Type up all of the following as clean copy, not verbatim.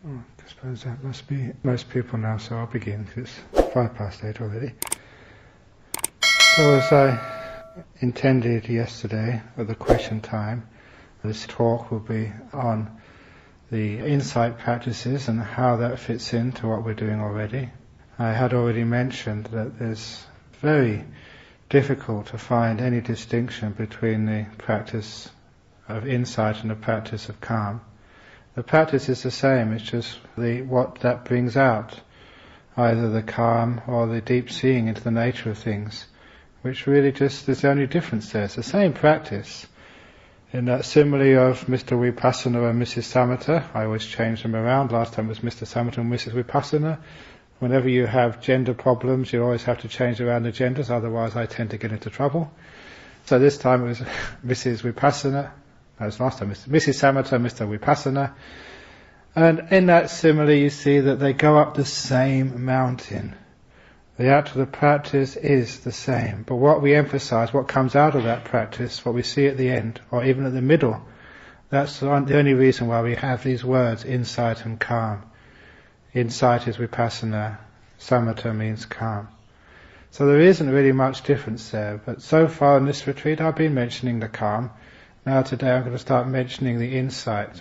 I suppose that must be most people now, so I'll begin, because it's 8:05 already. So as I intended yesterday at the question time, this talk will be on the insight practices and how that fits into what we're doing already. I had already mentioned that it's very difficult to find any distinction between the practice of insight and the practice of calm. The practice is the same, it's just what that brings out, either the calm or the deep seeing into the nature of things, which really just is the only difference there. It's the same practice. In that simile of Mr. Vipassana and Mrs. Samatha, I always change them around. Last time it was Mr. Samatha and Mrs. Vipassana. Whenever you have gender problems, you always have to change around the genders, otherwise I tend to get into trouble. So this time it was Mrs. Vipassana. That was last time, Mrs. Samatha, Mr. Vipassana. And in that simile you see that they go up the same mountain. The act of the practice is the same, but what we emphasize, what comes out of that practice, what we see at the end, or even at the middle, that's the only reason why we have these words, insight and calm. Insight is vipassana, samatha means calm. So there isn't really much difference there, but so far in this retreat I've been mentioning the calm. Now today I'm going to start mentioning the insight.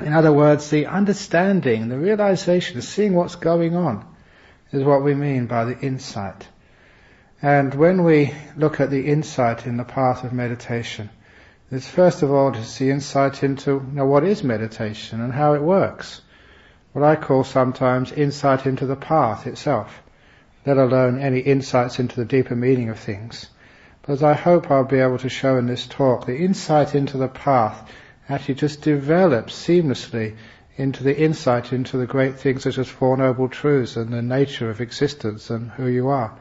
In other words, the understanding, the realization, seeing what's going on, is what we mean by the insight. And when we look at the insight in the path of meditation, it's first of all to see insight into what is meditation and how it works. What I call sometimes insight into the path itself, let alone any insights into the deeper meaning of things. But as I hope I'll be able to show in this talk, the insight into the path actually just develops seamlessly into the insight into the great things such as Four Noble Truths and the nature of existence and who you are.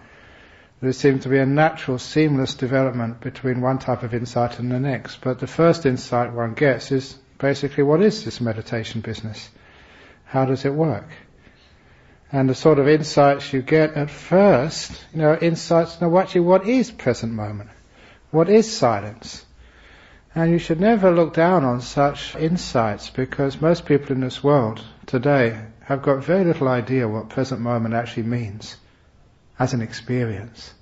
There seems to be a natural, seamless development between one type of insight and the next. But the first insight one gets is basically, what is this meditation business? How does it work? And the sort of insights you get at first, insights, actually what is present moment? What is silence? And you should never look down on such insights, because most people in this world today have got very little idea what present moment actually means as an experience.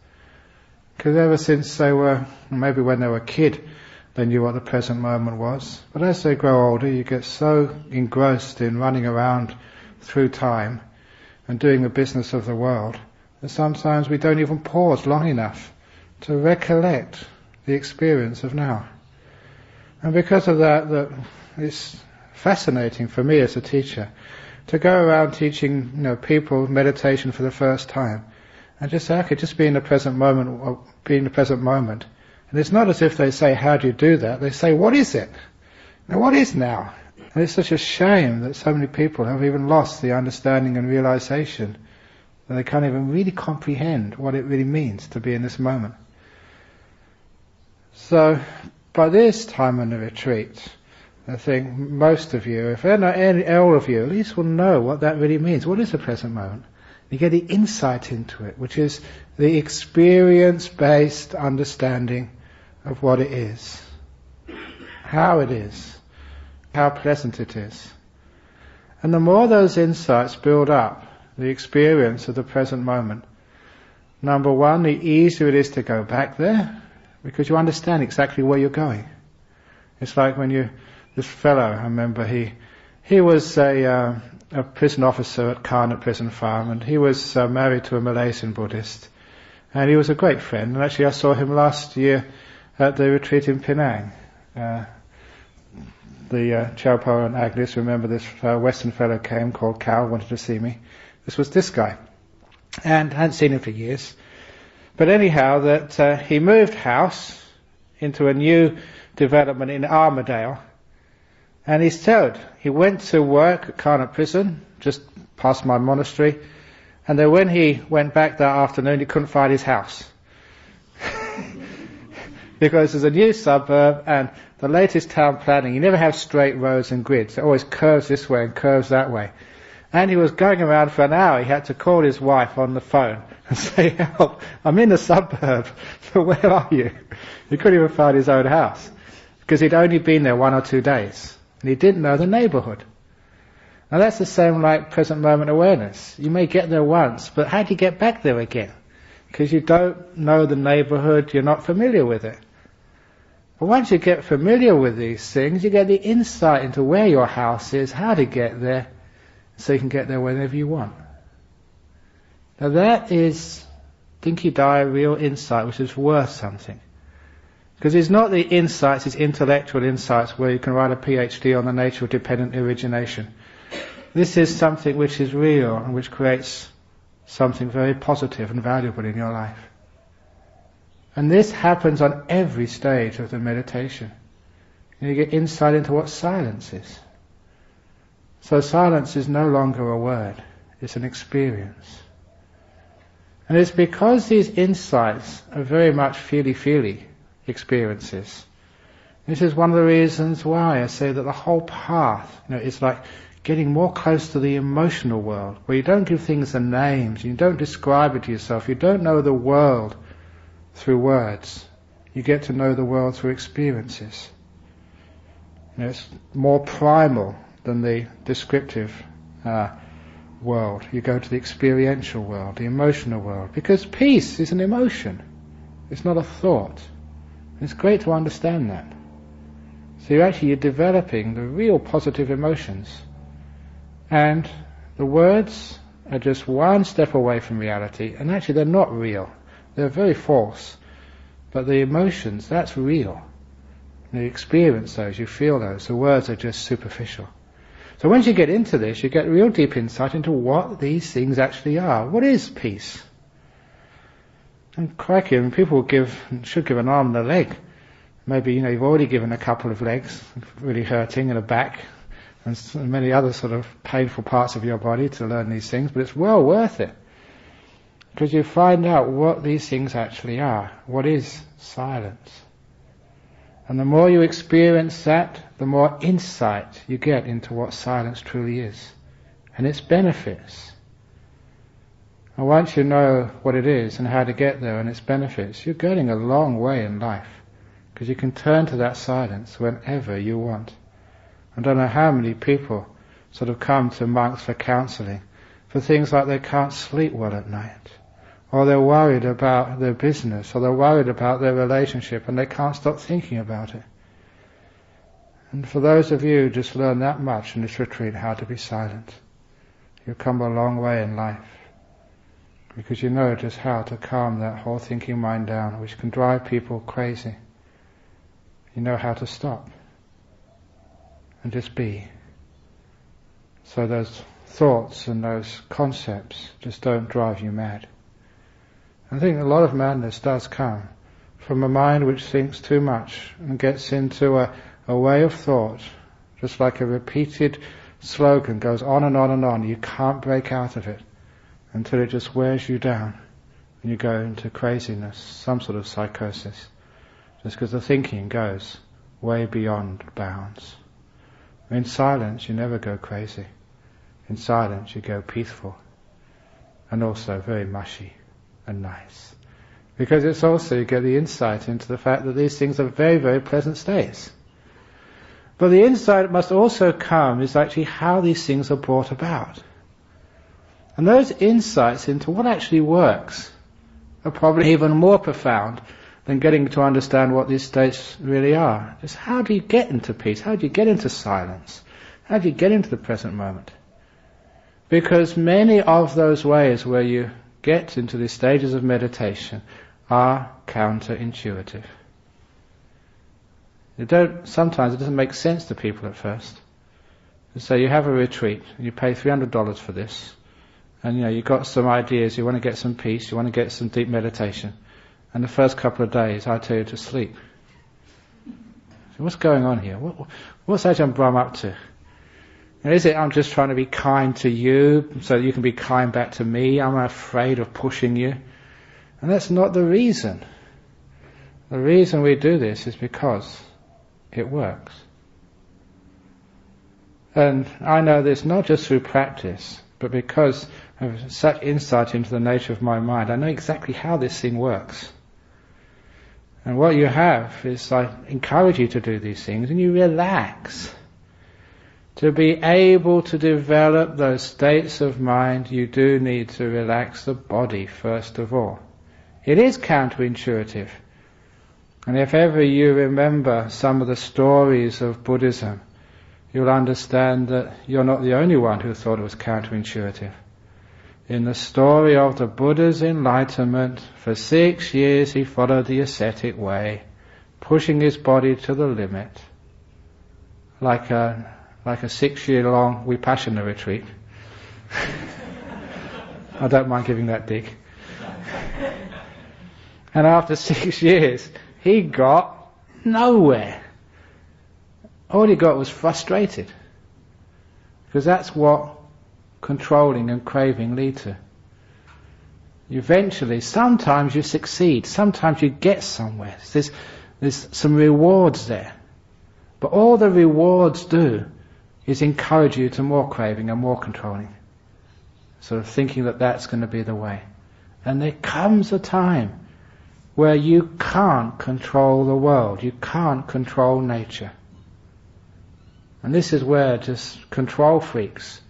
Because ever since they were, maybe when they were a kid, they knew what the present moment was. But as they grow older, you get so engrossed in running around through time and doing the business of the world that sometimes we don't even pause long enough to recollect the experience of now. And because of that, it's fascinating for me as a teacher to go around teaching people meditation for the first time and just say, okay, just be in the present moment, or be in the present moment. And it's not as if they say, how do you do that? They say, what is it? Now, what is now? And it's such a shame that so many people have even lost the understanding and realization that they can't even really comprehend what it really means to be in this moment. So, by this time in the retreat, I think most of you, if not all of you, at least will know what that really means. What is the present moment? You get the insight into it, which is the experience-based understanding of what it is, how it is, how pleasant it is. And the more those insights build up the experience of the present moment, number one, the easier it is to go back there, because you understand exactly where you're going. It's like when this fellow, I remember he was a prison officer at Karna Prison Farm, and he was married to a Malaysian Buddhist, and he was a great friend. And actually I saw him last year at the retreat in Penang. The Chaupo and Agnes, remember this Western fellow came called Cal, wanted to see me. This was this guy, and I hadn't seen him for years. But anyhow, that he moved house into a new development in Armadale, and he's told he went to work at Karna Prison, just past my monastery, and then when he went back that afternoon he couldn't find his house. Because there's a new suburb, and the latest town planning, you never have straight roads and grids, it always curves this way and curves that way. And he was going around for an hour. He had to call his wife on the phone and say, help, I'm in the suburb, so where are you? He couldn't even find his own house, because he'd only been there 1 or 2 days, and he didn't know the neighbourhood. Now that's the same like present moment awareness. You may get there once, but how do you get back there again? Because you don't know the neighborhood, you're not familiar with it. But once you get familiar with these things, you get the insight into where your house is, how to get there, so you can get there whenever you want. Now that is Dinky Dai real insight, which is worth something. Because it's not the insights, it's intellectual insights where you can write a PhD on the nature of dependent origination. This is something which is real and which creates something very positive and valuable in your life. And this happens on every stage of the meditation. You get insight into what silence is. So silence is no longer a word, it's an experience. And it's because these insights are very much feely-feely experiences. This is one of the reasons why I say that the whole path, is like getting more close to the emotional world, where you don't give things a names, you don't describe it to yourself, you don't know the world through words. You get to know the world through experiences. It's more primal than the descriptive world. You go to the experiential world, the emotional world, because peace is an emotion. It's not a thought. It's great to understand that. So you're developing the real positive emotions. And the words are just one step away from reality, and actually they're not real. They're very false. But the emotions, that's real. You experience those, you feel those. The words are just superficial. So once you get into this, you get real deep insight into what these things actually are. What is peace? And crikey, people should give an arm and a leg. Maybe, you've already given a couple of legs, really hurting, and a back, and many other sort of painful parts of your body to learn these things, but it's well worth it. Because you find out what these things actually are. What is silence? And the more you experience that, the more insight you get into what silence truly is, and its benefits. And once you know what it is and how to get there and its benefits, you're getting a long way in life, because you can turn to that silence whenever you want. I don't know how many people sort of come to monks for counselling for things like they can't sleep well at night, or they're worried about their business, or they're worried about their relationship and they can't stop thinking about it. And for those of you who just learn that much in this retreat, how to be silent, you've come a long way in life, because you know just how to calm that whole thinking mind down, which can drive people crazy. You know how to stop and just be. So those thoughts and those concepts just don't drive you mad. I think a lot of madness does come from a mind which thinks too much and gets into a way of thought, just like a repeated slogan goes on and on and on. You can't break out of it until it just wears you down and you go into craziness, some sort of psychosis, just because the thinking goes way beyond bounds. In silence you never go crazy. In silence you go peaceful and also very mushy and nice. Because it's also, you get the insight into the fact that these things are very, very pleasant states. But the insight must also come is actually how these things are brought about. And those insights into what actually works are probably even more profound than getting to understand what these states really are. Just how do you get into peace? How do you get into silence? How do you get into the present moment? Because many of those ways where you get into these stages of meditation are counterintuitive. Sometimes it doesn't make sense to people at first. So you have a retreat, and you pay $300 for this, and you've got some ideas, you want to get some peace, you want to get some deep meditation, and the first couple of days I tell you to sleep. So what's going on here? What's Ajahn Brahm up to? Is it I'm just trying to be kind to you so you can be kind back to me? I'm afraid of pushing you. And that's not the reason. The reason we do this is because it works. And I know this not just through practice, but because I have such insight into the nature of my mind. I know exactly how this thing works. And what you have is I encourage you to do these things and you relax. To be able to develop those states of mind, you do need to relax the body first of all. It is counterintuitive. And if ever you remember some of the stories of Buddhism, you'll understand that you're not the only one who thought it was counterintuitive. In the story of the Buddha's enlightenment, for 6 years he followed the ascetic way, pushing his body to the limit, like a 6-year-long Vipassana retreat. I don't mind giving that dig. And after 6 years, he got nowhere. All he got was frustrated. Because that's what controlling and craving lead to. Eventually, sometimes you succeed, sometimes you get somewhere. There's some rewards there. But all the rewards do is encourage you to more craving and more controlling. Sort of thinking that that's going to be the way. And there comes a time where you can't control the world, you can't control nature. And this is where just control freaks,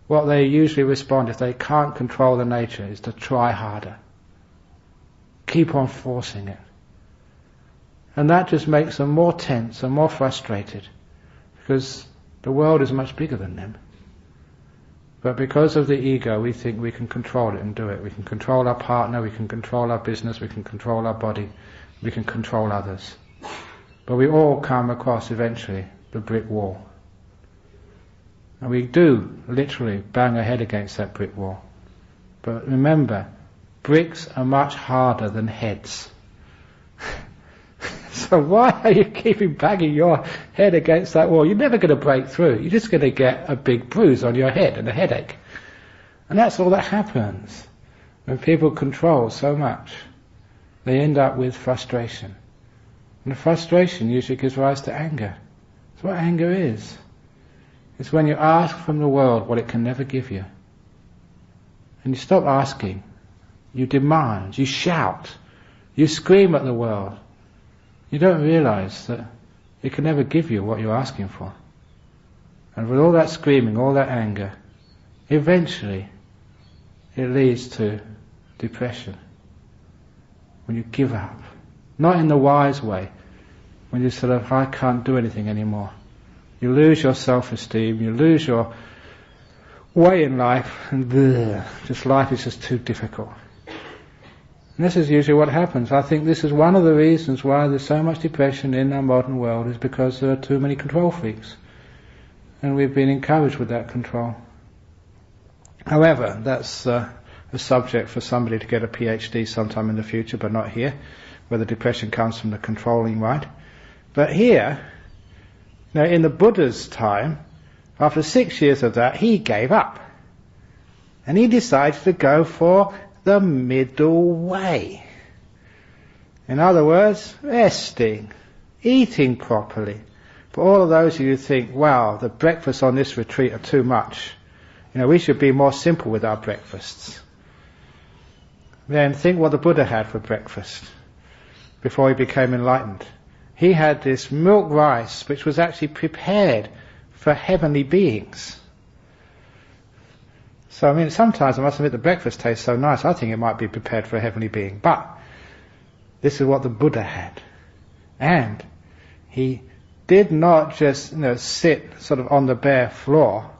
what they usually respond if they can't control the nature is to try harder. Keep on forcing it. And that just makes them more tense and more frustrated, because the world is much bigger than them. But because of the ego, we think we can control it and do it. We can control our partner, we can control our business, we can control our body, we can control others. But we all come across eventually the brick wall. And we do literally bang our head against that brick wall. But remember, bricks are much harder than heads. So why are you keeping banging your head against that wall? You're never going to break through. You're just going to get a big bruise on your head and a headache. And that's all that happens. When people control so much, they end up with frustration. And the frustration usually gives rise to anger. That's what anger is. It's when you ask from the world what it can never give you. And you stop asking. You demand. You shout. You scream at the world. You don't realize that it can never give you what you're asking for. And with all that screaming, all that anger, eventually it leads to depression. When you give up. Not in the wise way. When you sort of, I can't do anything anymore. You lose your self-esteem, you lose your way in life, and just life is just too difficult. And this is usually what happens. I think this is one of the reasons why there's so much depression in our modern world, is because there are too many control freaks. And we've been encouraged with that control. However, that's a subject for somebody to get a PhD sometime in the future, but not here, whether depression comes from the controlling mind. But here, now in the Buddha's time, after 6 years of that, he gave up. And he decided to go for the middle way. In other words, resting, eating properly. For all of those of you who think, wow, the breakfasts on this retreat are too much, we should be more simple with our breakfasts. Then think what the Buddha had for breakfast before he became enlightened. He had this milk rice which was actually prepared for heavenly beings. So sometimes I must admit the breakfast tastes so nice, I think it might be prepared for a heavenly being. But this is what the Buddha had. And he did not just sit sort of on the bare floor.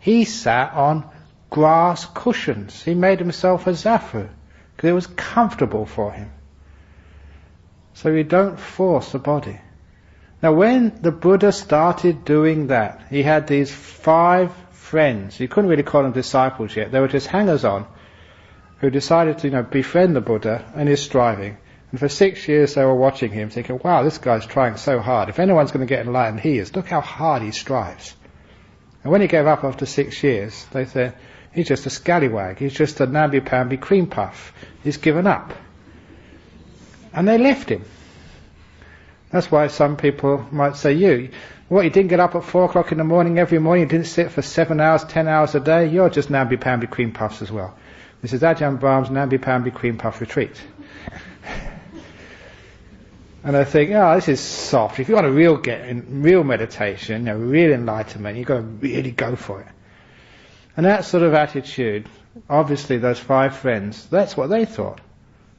He sat on grass cushions. He made himself a zafu because it was comfortable for him. So you don't force the body. Now when the Buddha started doing that, he had these 5 friends. You couldn't really call them disciples yet. They were just hangers-on who decided to befriend the Buddha and his striving. And for 6 years they were watching him thinking, wow, this guy's trying so hard. If anyone's going to get enlightened, he is. Look how hard he strives. And when he gave up after 6 years, they said, he's just a scallywag. He's just a namby-pamby cream puff. He's given up. And they left him. That's why some people might say, you didn't get up at 4 o'clock in the morning every morning, you didn't sit for 7 hours, 10 hours a day, you're just namby-pamby cream puffs as well. This is Ajahn Brahm's namby-pamby cream puff retreat. And they think, oh, this is soft. If you want to real meditation, real enlightenment, you've got to really go for it. And that sort of attitude, obviously those 5 friends, that's what they thought.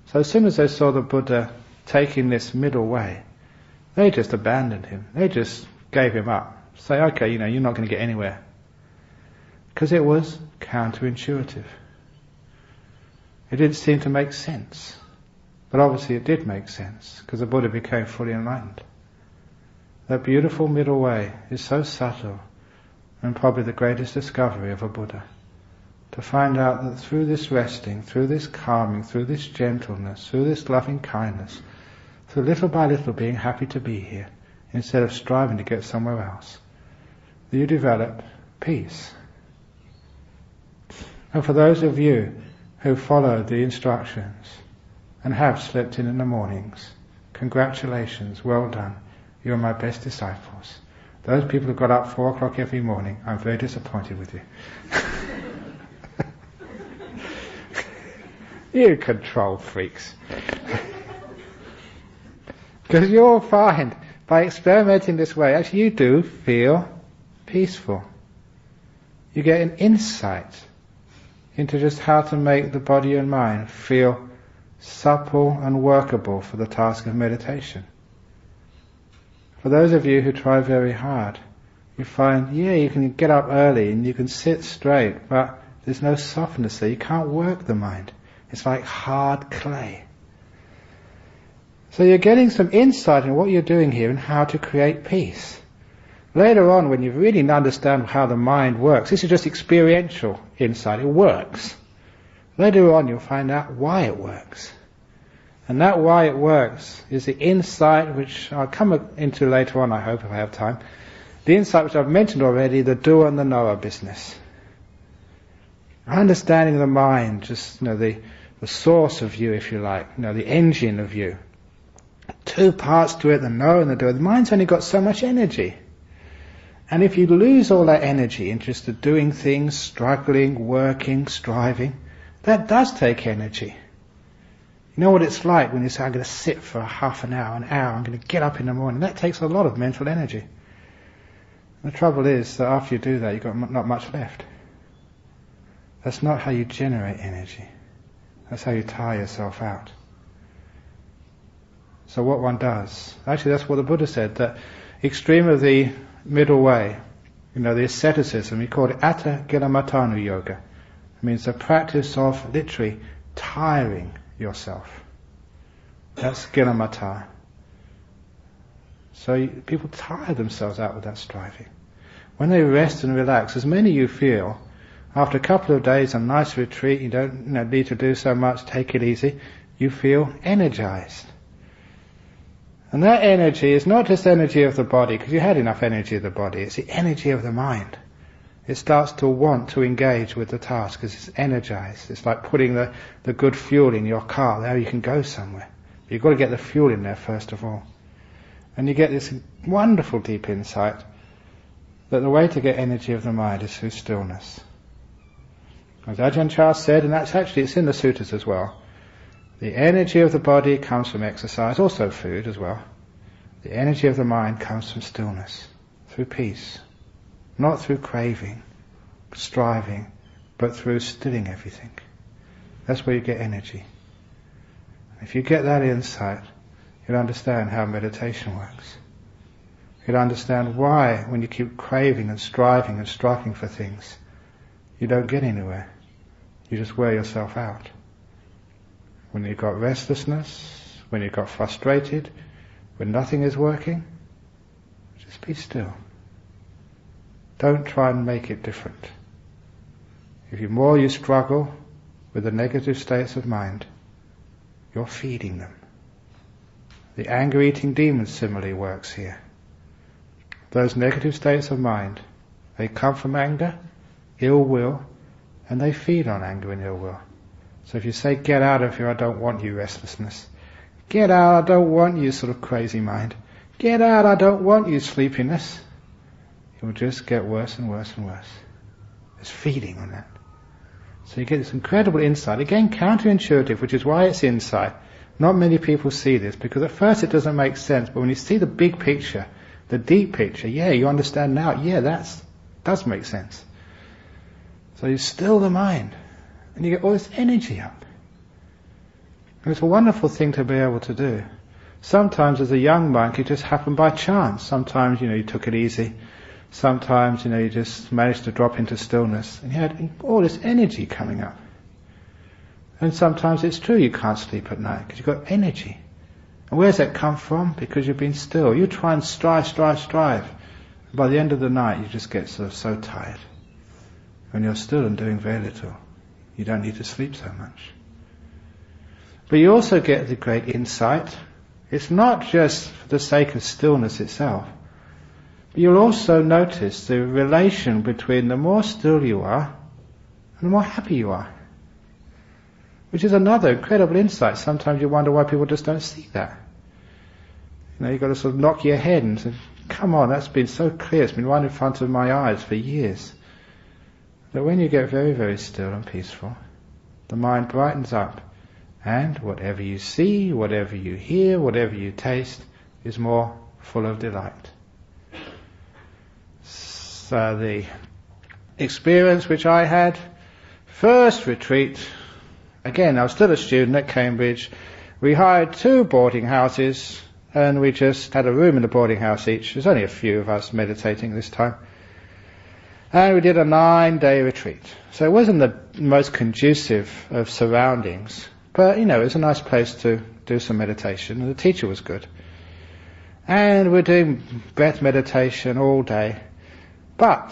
So as soon as they saw the Buddha taking this middle way, they just abandoned him. They just gave him up. Say, okay, you're not going to get anywhere. Because it was counterintuitive. It didn't seem to make sense. But obviously it did make sense, because the Buddha became fully enlightened. That beautiful middle way is so subtle, and probably the greatest discovery of a Buddha. To find out that through this resting, through this calming, through this gentleness, through this loving kindness, through little by little being happy to be here, instead of striving to get somewhere else, you develop peace. And for those of you who follow the instructions and have slept in the mornings, congratulations, well done, you're my best disciples. Those people who got up 4 o'clock every morning, I'm very disappointed with you. You control freaks. Because you'll find, by experimenting this way, actually you do feel peaceful. You get an insight into just how to make the body and mind feel supple and workable for the task of meditation. For those of you who try very hard, you find, you can get up early and you can sit straight, but there's no softness there. You can't work the mind. It's like hard clay. So you're getting some insight in what you're doing here and how to create peace. Later on, when you really understand how the mind works, this is just experiential insight, it works. Later on you'll find out why it works. And that why it works is the insight which I'll come into later on, I hope, if I have time. The insight which I've mentioned already, the doer and the knower business. Understanding the mind, just the source of you, if you like, the engine of you. 2 parts to it, the knower and the doer. The mind's only got so much energy. And if you lose all that energy into just doing things, struggling, working, striving, that does take energy. You know what it's like when you say, I'm going to sit for half an hour, I'm going to get up in the morning. That takes a lot of mental energy. And the trouble is that after you do that, you've got not much left. That's not how you generate energy. That's how you tire yourself out. So what one does, actually that's what the Buddha said, that extreme of the middle way, the asceticism, he called it Atta Gilamatanu Yoga. It means the practice of literally tiring yourself. That's Gilamata. So people tire themselves out with that striving. When they rest and relax, as many of you feel, after a couple of days, a nice retreat, you don't need to do so much, take it easy, you feel energized. And that energy is not just energy of the body, because you had enough energy of the body, it's the energy of the mind. It starts to want to engage with the task because it's energized. It's like putting the good fuel in your car. There you can go somewhere. But you've got to get the fuel in there first of all. And you get this wonderful deep insight that the way to get energy of the mind is through stillness. As Ajahn Brahm said, and it's in the suttas as well, the energy of the body comes from exercise, also food as well. The energy of the mind comes from stillness, through peace. Not through craving, striving, but through stilling everything. That's where you get energy. If you get that insight, you'll understand how meditation works. You'll understand why, when you keep craving and striving and struggling for things, you don't get anywhere. You just wear yourself out. When you've got restlessness, when you've got frustrated, when nothing is working, just be still. Don't try and make it different. If the more you struggle with the negative states of mind, you're feeding them. The anger-eating demon similarly works here. Those negative states of mind, they come from anger, ill will, and they feed on anger and ill will. So if you say, get out of here, I don't want you, restlessness. Get out, I don't want you, sort of crazy mind. Get out, I don't want you, sleepiness. It will just get worse and worse and worse. It's feeding on that. So you get this incredible insight, again counterintuitive, which is why it's insight. Not many people see this, because at first it doesn't make sense, but when you see the big picture, the deep picture, you understand now, that does make sense. So you still the mind, and you get all this energy up. And it's a wonderful thing to be able to do. Sometimes as a young monk it just happened by chance. Sometimes, you took it easy. Sometimes, you just managed to drop into stillness, and you had all this energy coming up. And sometimes it's true you can't sleep at night because you've got energy. And where's that come from? Because you've been still. You try and strive. And by the end of the night you just get sort of so tired. When you're still and doing very little, you don't need to sleep so much. But you also get the great insight. It's not just for the sake of stillness itself. But you'll also notice the relation between the more still you are and the more happy you are. Which is another incredible insight. Sometimes you wonder why people just don't see that. You've got to sort of knock your head and say, come on, that's been so clear, it's been right in front of my eyes for years. But when you get very, very still and peaceful, the mind brightens up, and whatever you see, whatever you hear, whatever you taste, is more full of delight. So the experience which I had, first retreat, again, I was still a student at Cambridge. We hired 2 boarding houses, and we just had a room in the boarding house each. There's only a few of us meditating this time. And we did a 9-day retreat. So it wasn't the most conducive of surroundings, but, it was a nice place to do some meditation, and the teacher was good. And we're doing breath meditation all day. But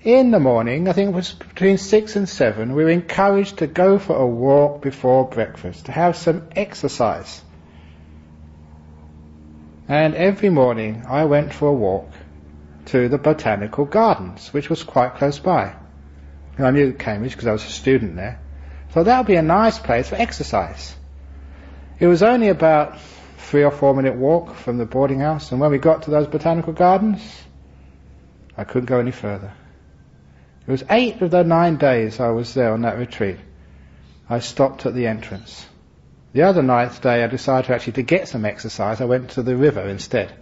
in the morning, I think it was between 6 and 7, we were encouraged to go for a walk before breakfast, to have some exercise. And every morning I went for a walk to the Botanical Gardens, which was quite close by. And I knew Cambridge because I was a student there. So that would be a nice place for exercise. It was only about 3 or 4 minute walk from the boarding house, and when we got to those Botanical Gardens, I couldn't go any further. It was 8 of the 9 days I was there on that retreat. I stopped at the entrance. The other 9th day I decided to get some exercise. I went to the river instead.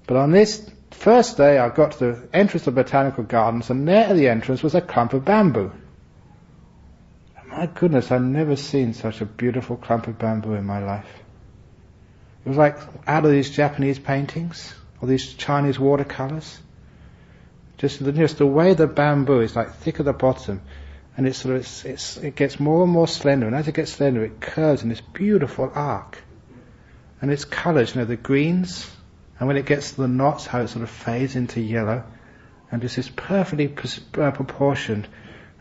But on this first day I got to the entrance of the Botanical Gardens, and there at the entrance was a clump of bamboo. My goodness, I've never seen such a beautiful clump of bamboo in my life. It was like out of these Japanese paintings, or these Chinese watercolours. Just the way the bamboo is like thick at the bottom, and it gets more and more slender, and as it gets slender it curves in this beautiful arc. And its colours, the greens, and when it gets to the knots, how it sort of fades into yellow, and just this perfectly proportioned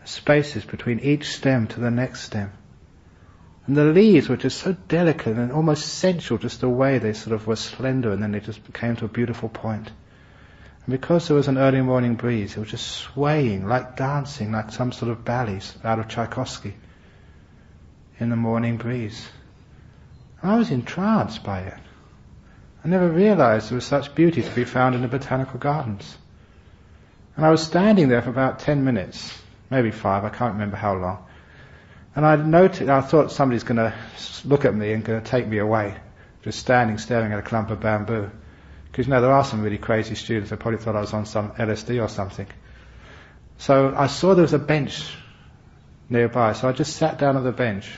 spaces between each stem to the next stem. And the leaves were just so delicate and almost sensual, just the way they sort of were slender, and then they just came to a beautiful point. And because there was an early morning breeze, it was just swaying, like dancing, like some sort of ballets out of Tchaikovsky in the morning breeze. And I was entranced by it. I never realized there was such beauty to be found in the Botanical Gardens. And I was standing there for about 10 minutes, maybe 5, I can't remember how long. And I thought somebody's going to look at me and going to take me away, just standing staring at a clump of bamboo. Because there are some really crazy students, they probably thought I was on some LSD or something. So I saw there was a bench nearby, so I just sat down at the bench,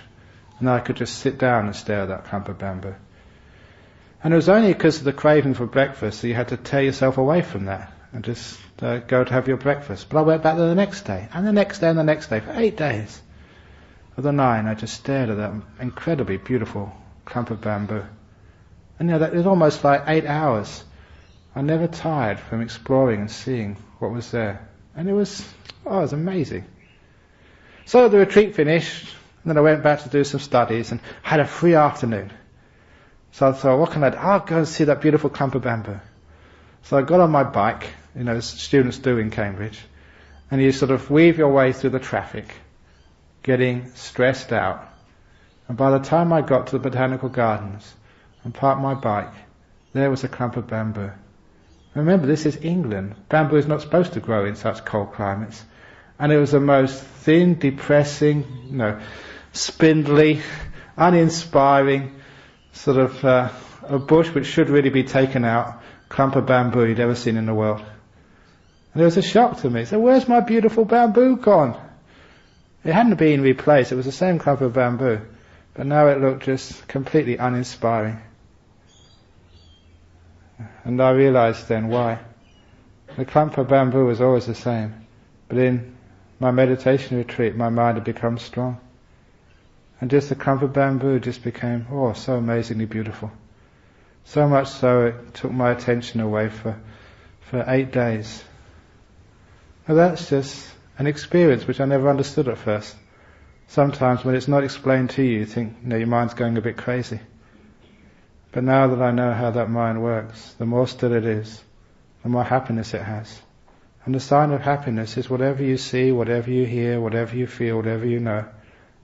and I could just sit down and stare at that clump of bamboo. And it was only because of the craving for breakfast that you had to tear yourself away from that and just go to have your breakfast. But I went back there the next day, and the next day, and the next day. For 8 days of the 9, I just stared at that incredibly beautiful clump of bamboo. And that was almost like 8 hours. I never tired from exploring and seeing what was there. And it was amazing. So the retreat finished, and then I went back to do some studies and had a free afternoon. So I thought, what can I do? I'll go and see that beautiful clump of bamboo. So I got on my bike, as students do in Cambridge, and you sort of weave your way through the traffic, getting stressed out. And by the time I got to the Botanical Gardens and parked my bike, there was a clump of bamboo. Remember, this is England. Bamboo is not supposed to grow in such cold climates. And it was the most thin, depressing, spindly, uninspiring, sort of a bush which should really be taken out, clump of bamboo you'd ever seen in the world. And it was a shock to me. So where's my beautiful bamboo gone? It hadn't been replaced, it was the same clump of bamboo, but now it looked just completely uninspiring. And I realized then why. The clump of bamboo was always the same, but in my meditation retreat my mind had become strong. And just the clump of bamboo just became, so amazingly beautiful. So much so it took my attention away for 8 days. Now that's just an experience which I never understood at first. Sometimes when it's not explained to you, you think, your mind's going a bit crazy. But now that I know how that mind works, the more still it is, the more happiness it has. And the sign of happiness is whatever you see, whatever you hear, whatever you feel, whatever you know,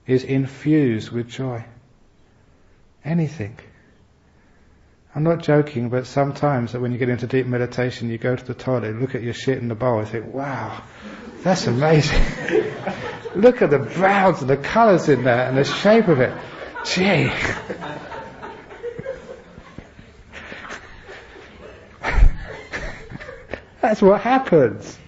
is infused with joy. Anything. I'm not joking, but sometimes when you get into deep meditation, you go to the toilet, look at your shit in the bowl and think, wow, that's amazing. Look at the browns and the colours in there and the shape of it. Gee. That's what happens.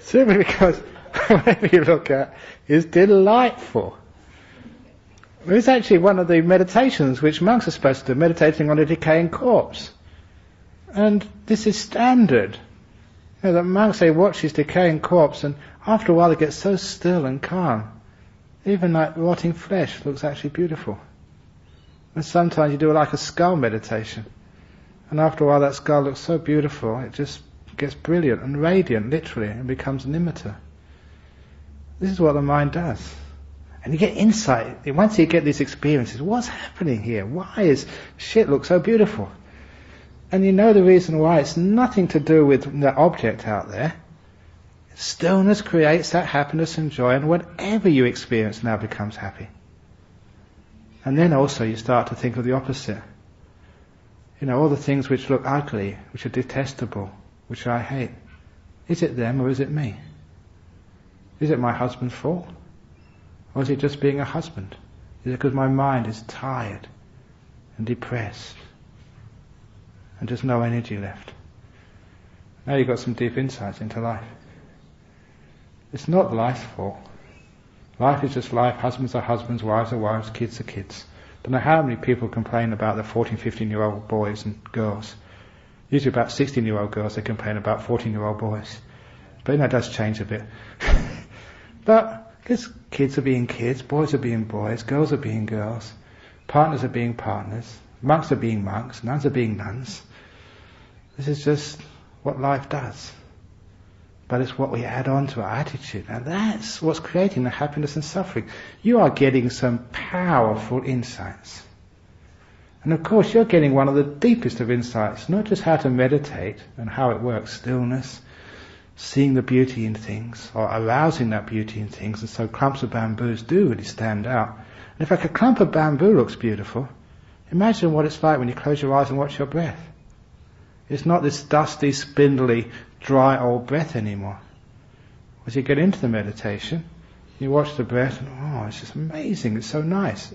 Simply because whatever you look at is delightful. It's actually one of the meditations which monks are supposed to do, meditating on a decaying corpse. And this is standard. The monks, they watch his decaying corpse, and after a while it gets so still and calm. Even like rotting flesh looks actually beautiful. And sometimes you do like a skull meditation, and after a while that skull looks so beautiful, it just gets brilliant and radiant, literally, and becomes nimitta. This is what the mind does. And you get insight. Once you get these experiences, what's happening here? Why is shit look so beautiful? And you know the reason why. It's nothing to do with the object out there. Stillness creates that happiness and joy, and whatever you experience now becomes happy. And then also you start to think of the opposite. All the things which look ugly, which are detestable, which I hate. Is it them or is it me? Is it my husband's fault? Or is it just being a husband? Is it because my mind is tired and depressed and just no energy left? Now you've got some deep insights into life. It's not life's fault. Life is just life. Husbands are husbands, wives are wives, kids are kids. Don't know how many people complain about the 14, 15-year-old boys and girls. Usually about 16-year-old girls, they complain about 14-year-old boys. But it does change a bit. But because kids are being kids, boys are being boys, girls are being girls, partners are being partners, monks are being monks, nuns are being nuns. This is just what life does. But it's what we add on to our attitude. And that's what's creating the happiness and suffering. You are getting some powerful insights. And of course you're getting one of the deepest of insights, not just how to meditate and how it works, stillness, seeing the beauty in things, or arousing that beauty in things, and so clumps of bamboos do really stand out. And in fact, a clump of bamboo looks beautiful. Imagine what it's like when you close your eyes and watch your breath. It's not this dusty, spindly, dry old breath anymore. As you get into the meditation, you watch the breath, and it's just amazing, it's so nice.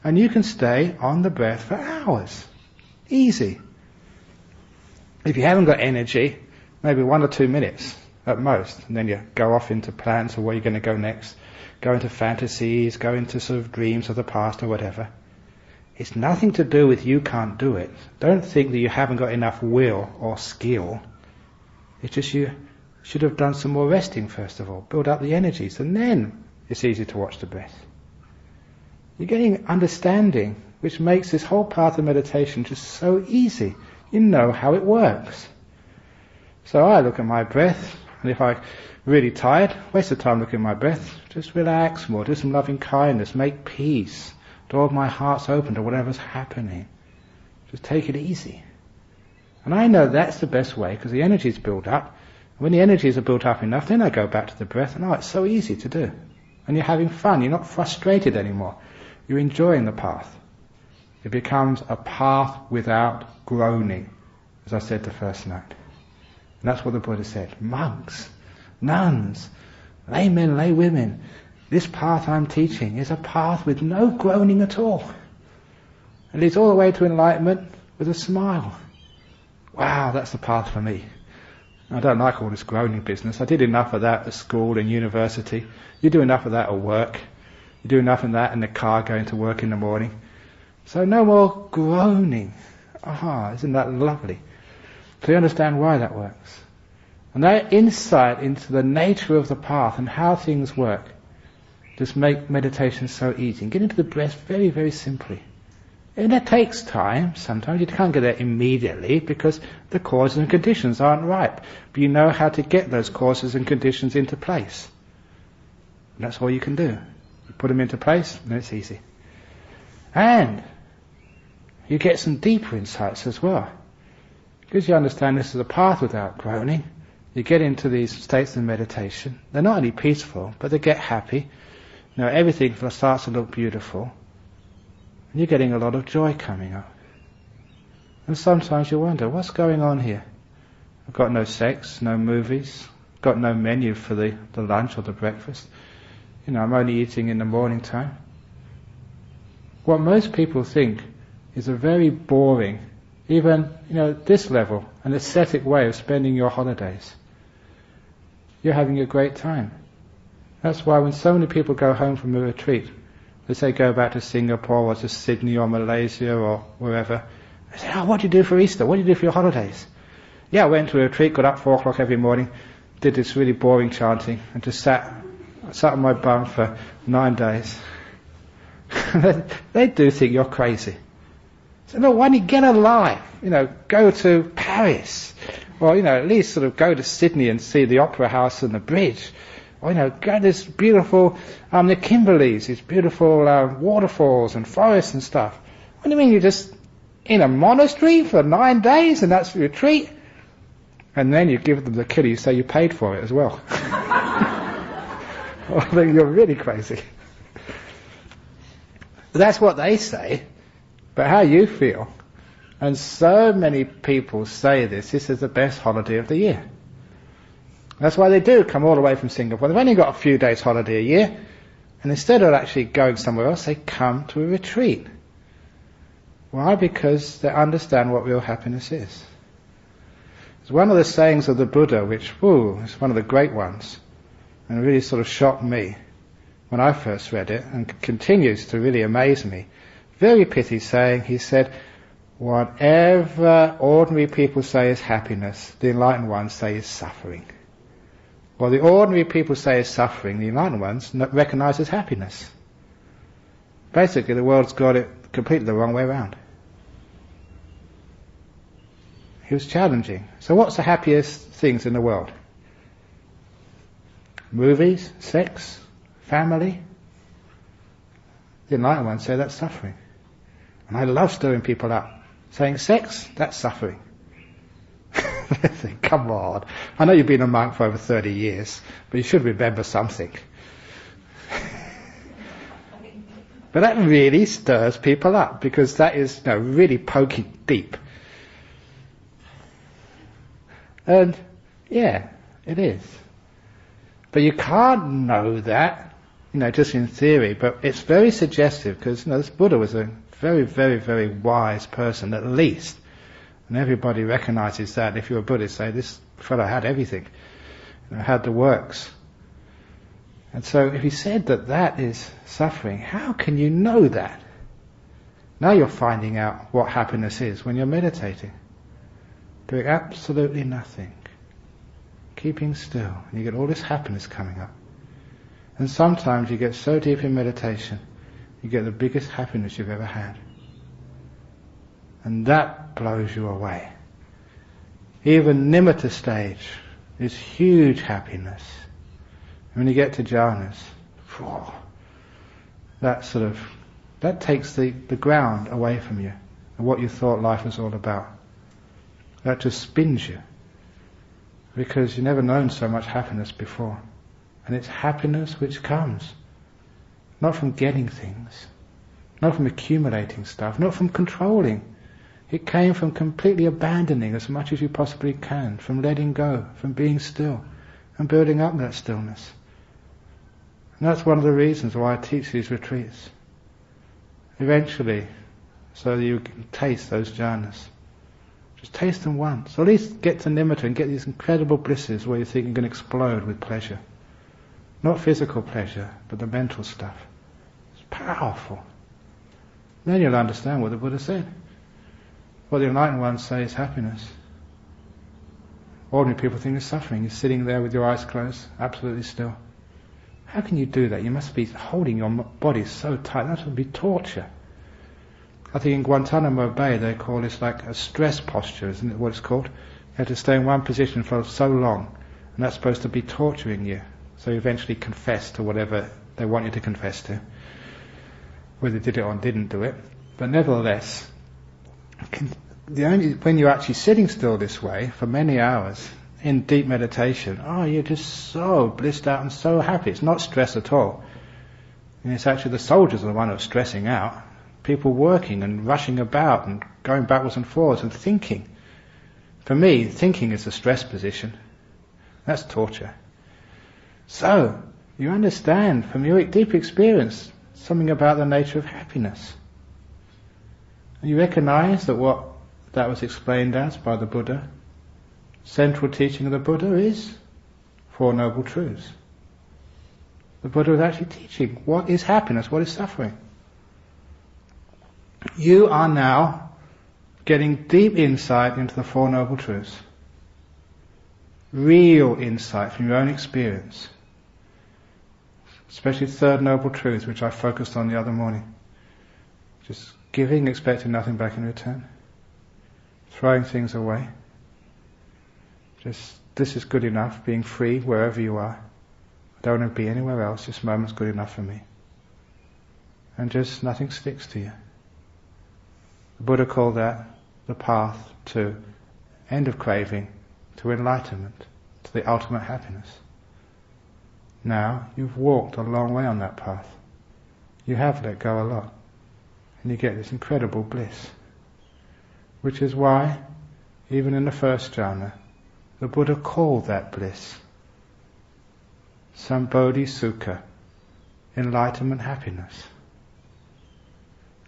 And you can stay on the breath for hours. Easy. If you haven't got energy, maybe 1 or 2 minutes at most, and then you go off into plans of where you're going to go next, go into fantasies, go into sort of dreams of the past or whatever. It's nothing to do with you can't do it. Don't think that you haven't got enough will or skill. It's just you should have done some more resting first of all, build up the energies, and then it's easy to watch the breath. You're getting understanding, which makes this whole path of meditation just so easy. You know how it works. So I look at my breath, and if I'm really tired, waste of time looking at my breath, just relax more, do some loving kindness, make peace, door of my heart's open to whatever's happening. Just take it easy. And I know that's the best way, because the energies build up. And when the energies are built up enough, then I go back to the breath, and it's so easy to do. And you're having fun, you're not frustrated anymore. You're enjoying the path. It becomes a path without groaning, as I said the first night. And that's what the Buddha said. Monks, nuns, lay men, lay women, this path I'm teaching is a path with no groaning at all. It leads all the way to enlightenment with a smile. Wow, that's the path for me. I don't like all this groaning business. I did enough of that at school and university. You do enough of that at work. You do enough of that in the car going to work in the morning. So no more groaning. Isn't that lovely? So you understand why that works. And that insight into the nature of the path and how things work just make meditation so easy. And get into the breath very, very simply. And it takes time. Sometimes you can't get there immediately because the causes and conditions aren't right. But you know how to get those causes and conditions into place. And that's all you can do. You put them into place, and it's easy. And you get some deeper insights as well. Because you understand this is a path without groaning, you get into these states of meditation. They're not only peaceful, but they get happy. You know, everything starts to look beautiful. And you're getting a lot of joy coming up. And sometimes you wonder, what's going on here? I've got no sex, no movies, got no menu for the lunch or the breakfast. You know, I'm only eating in the morning time. What most people think is a very boring, even, this level, an ascetic way of spending your holidays. You're having a great time. That's why when so many people go home from a retreat, they say go back to Singapore or to Sydney or Malaysia or wherever. They say, what do you do for Easter? What do you do for your holidays? Yeah, I went to a retreat, got up 4 o'clock every morning, did this really boring chanting, and just sat on my bum for 9 days. They do think you're crazy. So look, why don't you get a life? Go to Paris. Or, at least sort of go to Sydney and see the Opera House and the bridge. Or, go to this beautiful, the Kimberleys, these beautiful waterfalls and forests and stuff. What do you mean you're just in a monastery for 9 days and that's your retreat? And then you give them the kiddy, you say you paid for it as well. I think you're really crazy. But that's what they say. But how you feel? And so many people say this is the best holiday of the year. That's why they do come all the way from Singapore. They've only got a few days holiday a year. And instead of actually going somewhere else, they come to a retreat. Why? Because they understand what real happiness is. It's one of the sayings of the Buddha, which, is one of the great ones. And it really sort of shocked me when I first read it, and continues to really amaze me. Very pithy saying. He said, whatever ordinary people say is happiness, the enlightened ones say is suffering. Well, the ordinary people say is suffering, the enlightened ones recognize as happiness. Basically, the world's got it completely the wrong way around. He was challenging. So what's the happiest things in the world? Movies, sex, family. The enlightened ones say that's suffering. And I love stirring people up. Saying sex, that's suffering. They think, come on. I know you've been a monk for over 30 years, but you should remember something. But that really stirs people up, because that is really poking deep. And yeah, it is. But you can't know that, just in theory, but it's very suggestive, because this Buddha was a very, very, very wise person, at least. And everybody recognizes that. If you're a Buddhist, say, this fellow had everything, had the works. And so if he said that is suffering, how can you know that? Now you're finding out what happiness is when you're meditating. Doing absolutely nothing. Keeping still. And you get all this happiness coming up. And sometimes you get so deep in meditation, you get the biggest happiness you've ever had. And that blows you away. Even nimitta stage is huge happiness. And when you get to jhanas, that takes the ground away from you and what you thought life was all about. That just spins you. Because you've never known so much happiness before. And it's happiness which comes not from getting things, not from accumulating stuff, not from controlling. It came from completely abandoning as much as you possibly can, from letting go, from being still, and building up that stillness. And that's one of the reasons why I teach these retreats. Eventually, so that you can taste those jhanas. Just taste them once. Or at least get to nimitta and get these incredible blisses where you think you're going to explode with pleasure. Not physical pleasure, but the mental stuff. It's powerful. Then you'll understand what the Buddha said. What the enlightened ones say is happiness. Ordinary people think it's suffering. You're sitting there with your eyes closed, absolutely still. How can you do that? You must be holding your body so tight. That would be torture. I think in Guantanamo Bay they call this like a stress posture, isn't it what it's called? You have to stay in one position for so long, and that's supposed to be torturing you. So you eventually confess to whatever they want you to confess to. Whether you did it or didn't do it. But nevertheless, when you're actually sitting still this way for many hours, in deep meditation, you're just so blissed out and so happy. It's not stress at all. And it's actually the soldiers are the one who are stressing out. People working and rushing about and going backwards and forwards and thinking. For me, thinking is a stress position. That's torture. So, you understand from your deep experience something about the nature of happiness. And you recognize that what that was explained as by the Buddha, central teaching of the Buddha is Four Noble Truths. The Buddha was actually teaching what is happiness, what is suffering. You are now getting deep insight into the Four Noble Truths. Real insight from your own experience. Especially Third Noble Truth, which I focused on the other morning. Just giving, expecting nothing back in return. Throwing things away. Just, this is good enough, being free wherever you are. I don't want to be anywhere else, this moment's good enough for me. And just nothing sticks to you. The Buddha called that the path to end of craving, to enlightenment, to the ultimate happiness. Now, you've walked a long way on that path. You have let go a lot. And you get this incredible bliss. Which is why, even in the first jhana, the Buddha called that bliss Sambodhi Sukha, enlightenment happiness.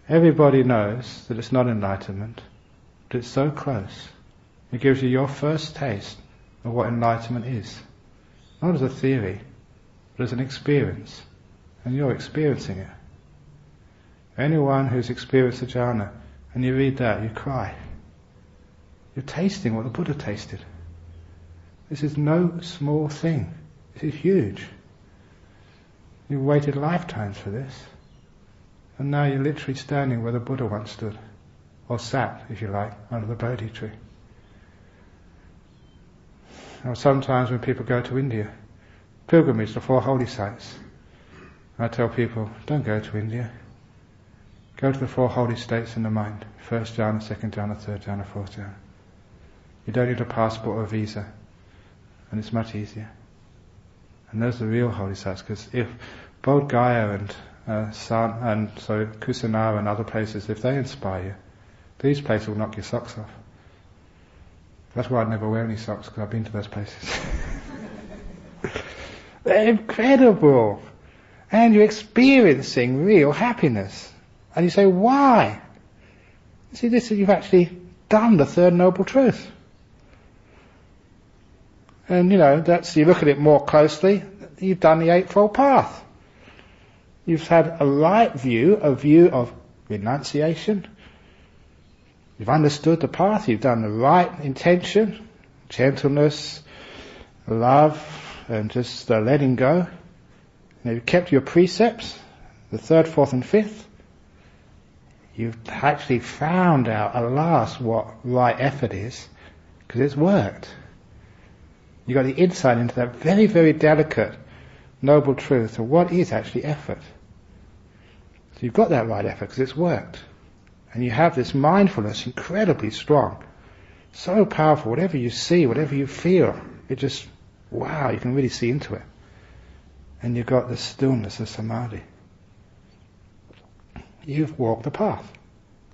Everybody knows that it's not enlightenment, but it's so close. It gives you your first taste of what enlightenment is. Not as a theory, but as an experience. And you're experiencing it. Anyone who's experienced a jhana, and you read that, you cry. You're tasting what the Buddha tasted. This is no small thing. This is huge. You've waited lifetimes for this. And now you're literally standing where the Buddha once stood. Or sat, if you like, under the Bodhi tree. Or sometimes when people go to India, pilgrimage to 4 holy sites, I tell people, don't go to India. Go to the 4 holy states in the mind. First jhana, second jhana, third jhana, fourth jhana. You don't need a passport or a visa. And it's much easier. And those are the real holy sites, because if Bodh Gaya and Kusinara and other places, if they inspire you, these places will knock your socks off. That's why I never wear any socks, because I've been to those places. They're incredible. And you're experiencing real happiness. And you say, why? You see, this is, you've actually done the Third Noble Truth. And you look at it more closely, you've done the Eightfold Path. You've had a right view, a view of renunciation. You've understood the path, you've done the right intention, gentleness, love, and just letting go. And you've kept your precepts, the 3rd, 4th and 5th. You've actually found out at last what right effort is, because it's worked. You got the insight into that very, very delicate, noble truth of what is actually effort. So you've got that right effort because it's worked. And you have this mindfulness incredibly strong. So powerful, whatever you see, whatever you feel, it just, wow, you can really see into it. And you've got the stillness of samadhi. You've walked the path.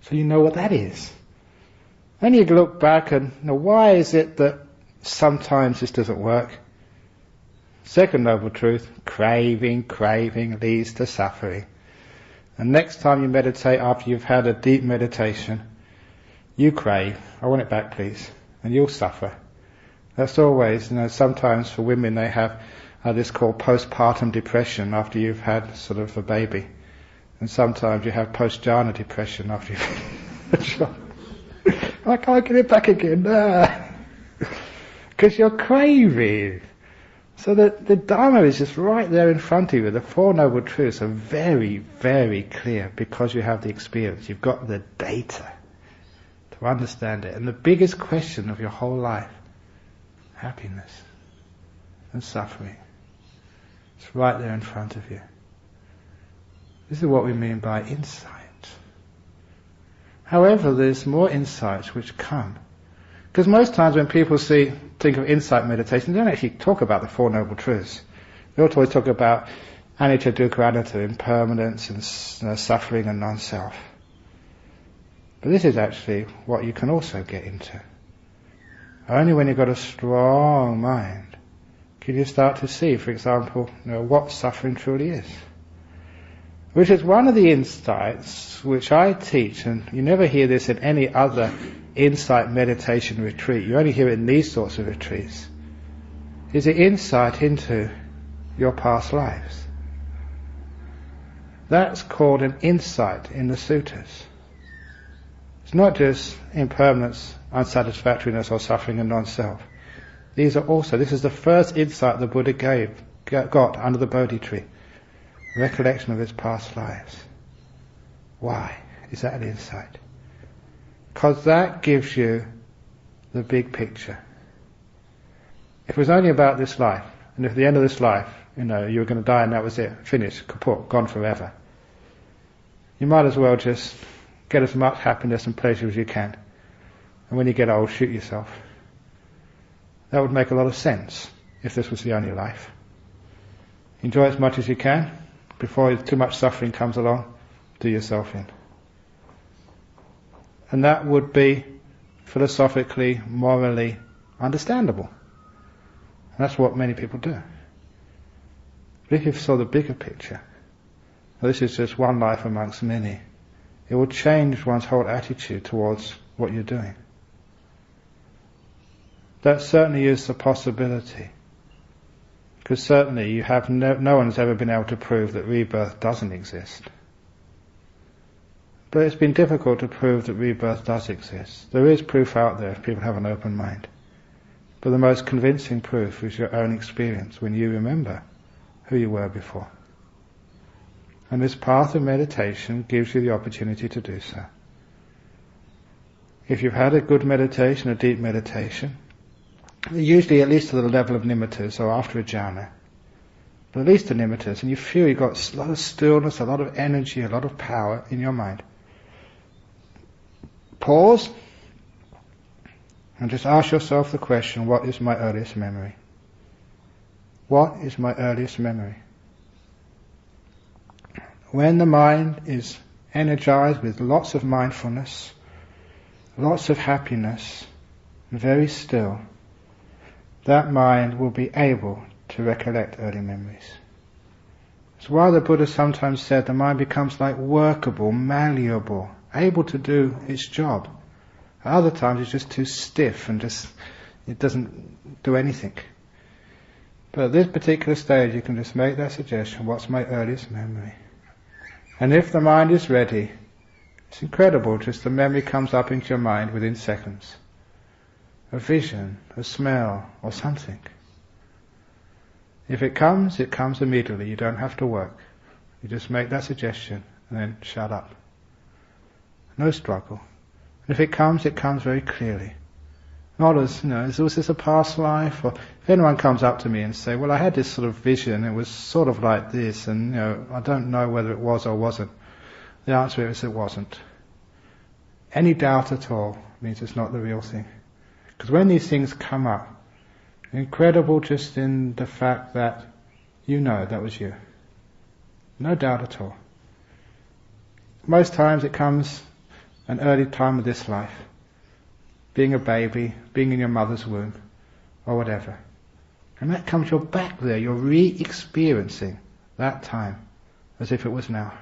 So you know what that is. Then you look back and, why is it that sometimes this doesn't work? Second noble truth, craving leads to suffering. And next time you meditate, after you've had a deep meditation, you crave, I want it back please, and you'll suffer. That's always, sometimes for women they have this called postpartum depression after you've had sort of a baby. And sometimes you have post-jhana depression after you've had a child. I can't get it back again. Because you're craving. So the Dhamma is just right there in front of you. The Four Noble Truths are very, very clear because you have the experience. You've got the data to understand it. And the biggest question of your whole life, happiness and suffering, it's right there in front of you. This is what we mean by insight. However, there's more insights which come. Because most times when people think of insight meditation, they don't actually talk about the Four Noble Truths. They always talk about anicca, dukkha, anatta, impermanence and suffering and non-self. But this is actually what you can also get into. Only when you've got a strong mind can you start to see, for example, what suffering truly is. Which is one of the insights which I teach, and you never hear this in any other insight meditation retreat. You only hear it in these sorts of retreats. Is the insight into your past lives. That's called an insight in the suttas. It's not just impermanence, unsatisfactoriness or suffering and non-self. This is the first insight the Buddha got under the Bodhi tree. Recollection of his past lives. Why is that an insight? Because that gives you the big picture. If it was only about this life, and if at the end of this life, you were going to die and that was it, finished, kaput, gone forever, you might as well just get as much happiness and pleasure as you can. And when you get old, shoot yourself. That would make a lot of sense if this was the only life. Enjoy as much as you can. Before too much suffering comes along, do yourself in. And that would be philosophically, morally understandable. And that's what many people do. But if you saw the bigger picture, this is just one life amongst many, it will change one's whole attitude towards what you're doing. That certainly is the possibility. Because certainly you have no one's ever been able to prove that rebirth doesn't exist. But it's been difficult to prove that rebirth does exist. There is proof out there if people have an open mind. But the most convincing proof is your own experience when you remember who you were before. And this path of meditation gives you the opportunity to do so. If you've had a good meditation, a deep meditation, usually at least to the level of nimittas or after a jhana, but at least to nimittas, and you feel you've got a lot of stillness, a lot of energy, a lot of power in your mind. Pause and just ask yourself the question, what is my earliest memory? What is my earliest memory? When the mind is energized with lots of mindfulness, lots of happiness, and very still, that mind will be able to recollect early memories. That's why the Buddha sometimes said the mind becomes like workable, malleable, able to do its job. At other times it's just too stiff and it doesn't do anything. But at this particular stage you can just make that suggestion, what's my earliest memory? And if the mind is ready, it's incredible, just the memory comes up into your mind within seconds. A vision, a smell, or something. If it comes immediately. You don't have to work. You just make that suggestion and then shut up. No struggle. And if it comes very clearly. Not as, was this a past life? Or if anyone comes up to me and say, well, I had this sort of vision, it was sort of like this, and I don't know whether it was or wasn't. The answer is it wasn't. Any doubt at all means it's not the real thing. Because when these things come up, incredible just in the fact that that was you. No doubt at all. Most times it comes an early time of this life. Being a baby, being in your mother's womb, or whatever. And that comes, you're back there, you're re-experiencing that time as if it was now.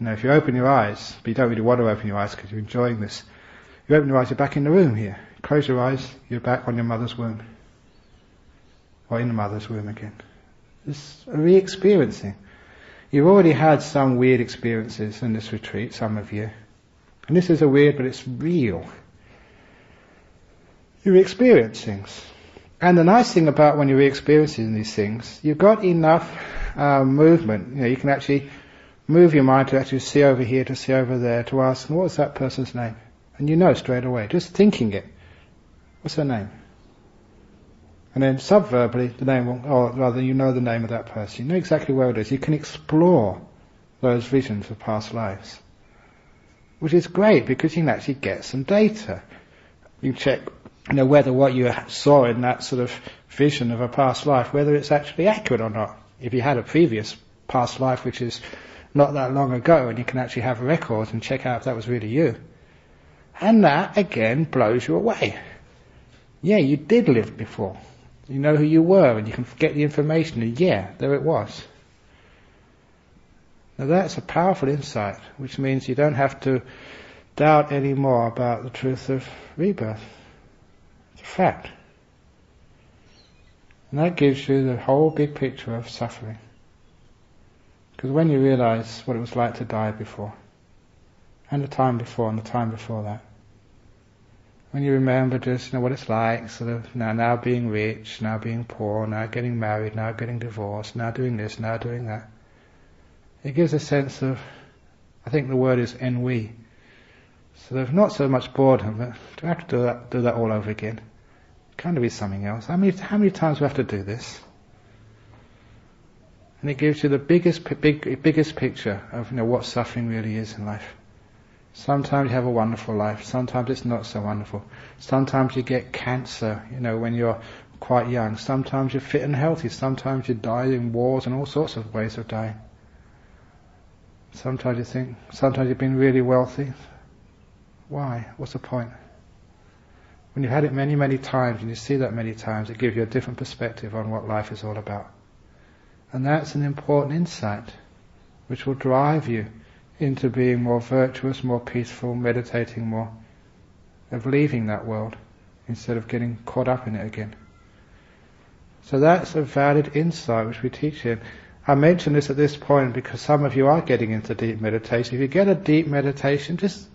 If you open your eyes, but you don't really want to open your eyes because you're enjoying this, you open your eyes, you're back in the room here. Close your eyes, you're back on your mother's womb. Or in the mother's womb again. It's a re-experiencing. You've already had some weird experiences in this retreat, some of you. And this is a weird, but it's real. You re-experience things. And the nice thing about when you're re-experiencing these things, you've got enough movement. You can actually move your mind to actually see over here, to see over there, to ask, what was that person's name? And you know straight away, just thinking it. What's her name? And then subverbally, the name will, or rather you know the name of that person. You know exactly where it is. You can explore those visions of past lives. Which is great because you can actually get some data. You can check whether what you saw in that sort of vision of a past life, whether it's actually accurate or not. If you had a previous past life which is not that long ago, and you can actually have records and check out if that was really you. And that, again, blows you away. Yeah, you did live before. You know who you were, and you can get the information, and yeah, there it was. Now that's a powerful insight, which means you don't have to doubt any more about the truth of rebirth. It's a fact. And that gives you the whole big picture of suffering. Because when you realize what it was like to die before, and the time before, and the time before that, when you remember just what it's like, sort of now being rich, now being poor, now getting married, now getting divorced, now doing this, now doing that, it gives a sense of, I think the word is ennui, sort of not so much boredom, but do I have to do that all over again? It can be something else. How many times do we have to do this? And it gives you the biggest picture of what suffering really is in life. Sometimes you have a wonderful life, sometimes it's not so wonderful. Sometimes you get cancer, when you're quite young. Sometimes you're fit and healthy, sometimes you die in wars and all sorts of ways of dying. Sometimes you've been really wealthy. Why? What's the point? When you've had it many, many times, and you see that many times, it gives you a different perspective on what life is all about. And that's an important insight, which will drive you into being more virtuous, more peaceful, meditating more, of leaving that world instead of getting caught up in it again. So that's a valid insight which we teach here. I mention this at this point because some of you are getting into deep meditation. If you get a deep meditation, just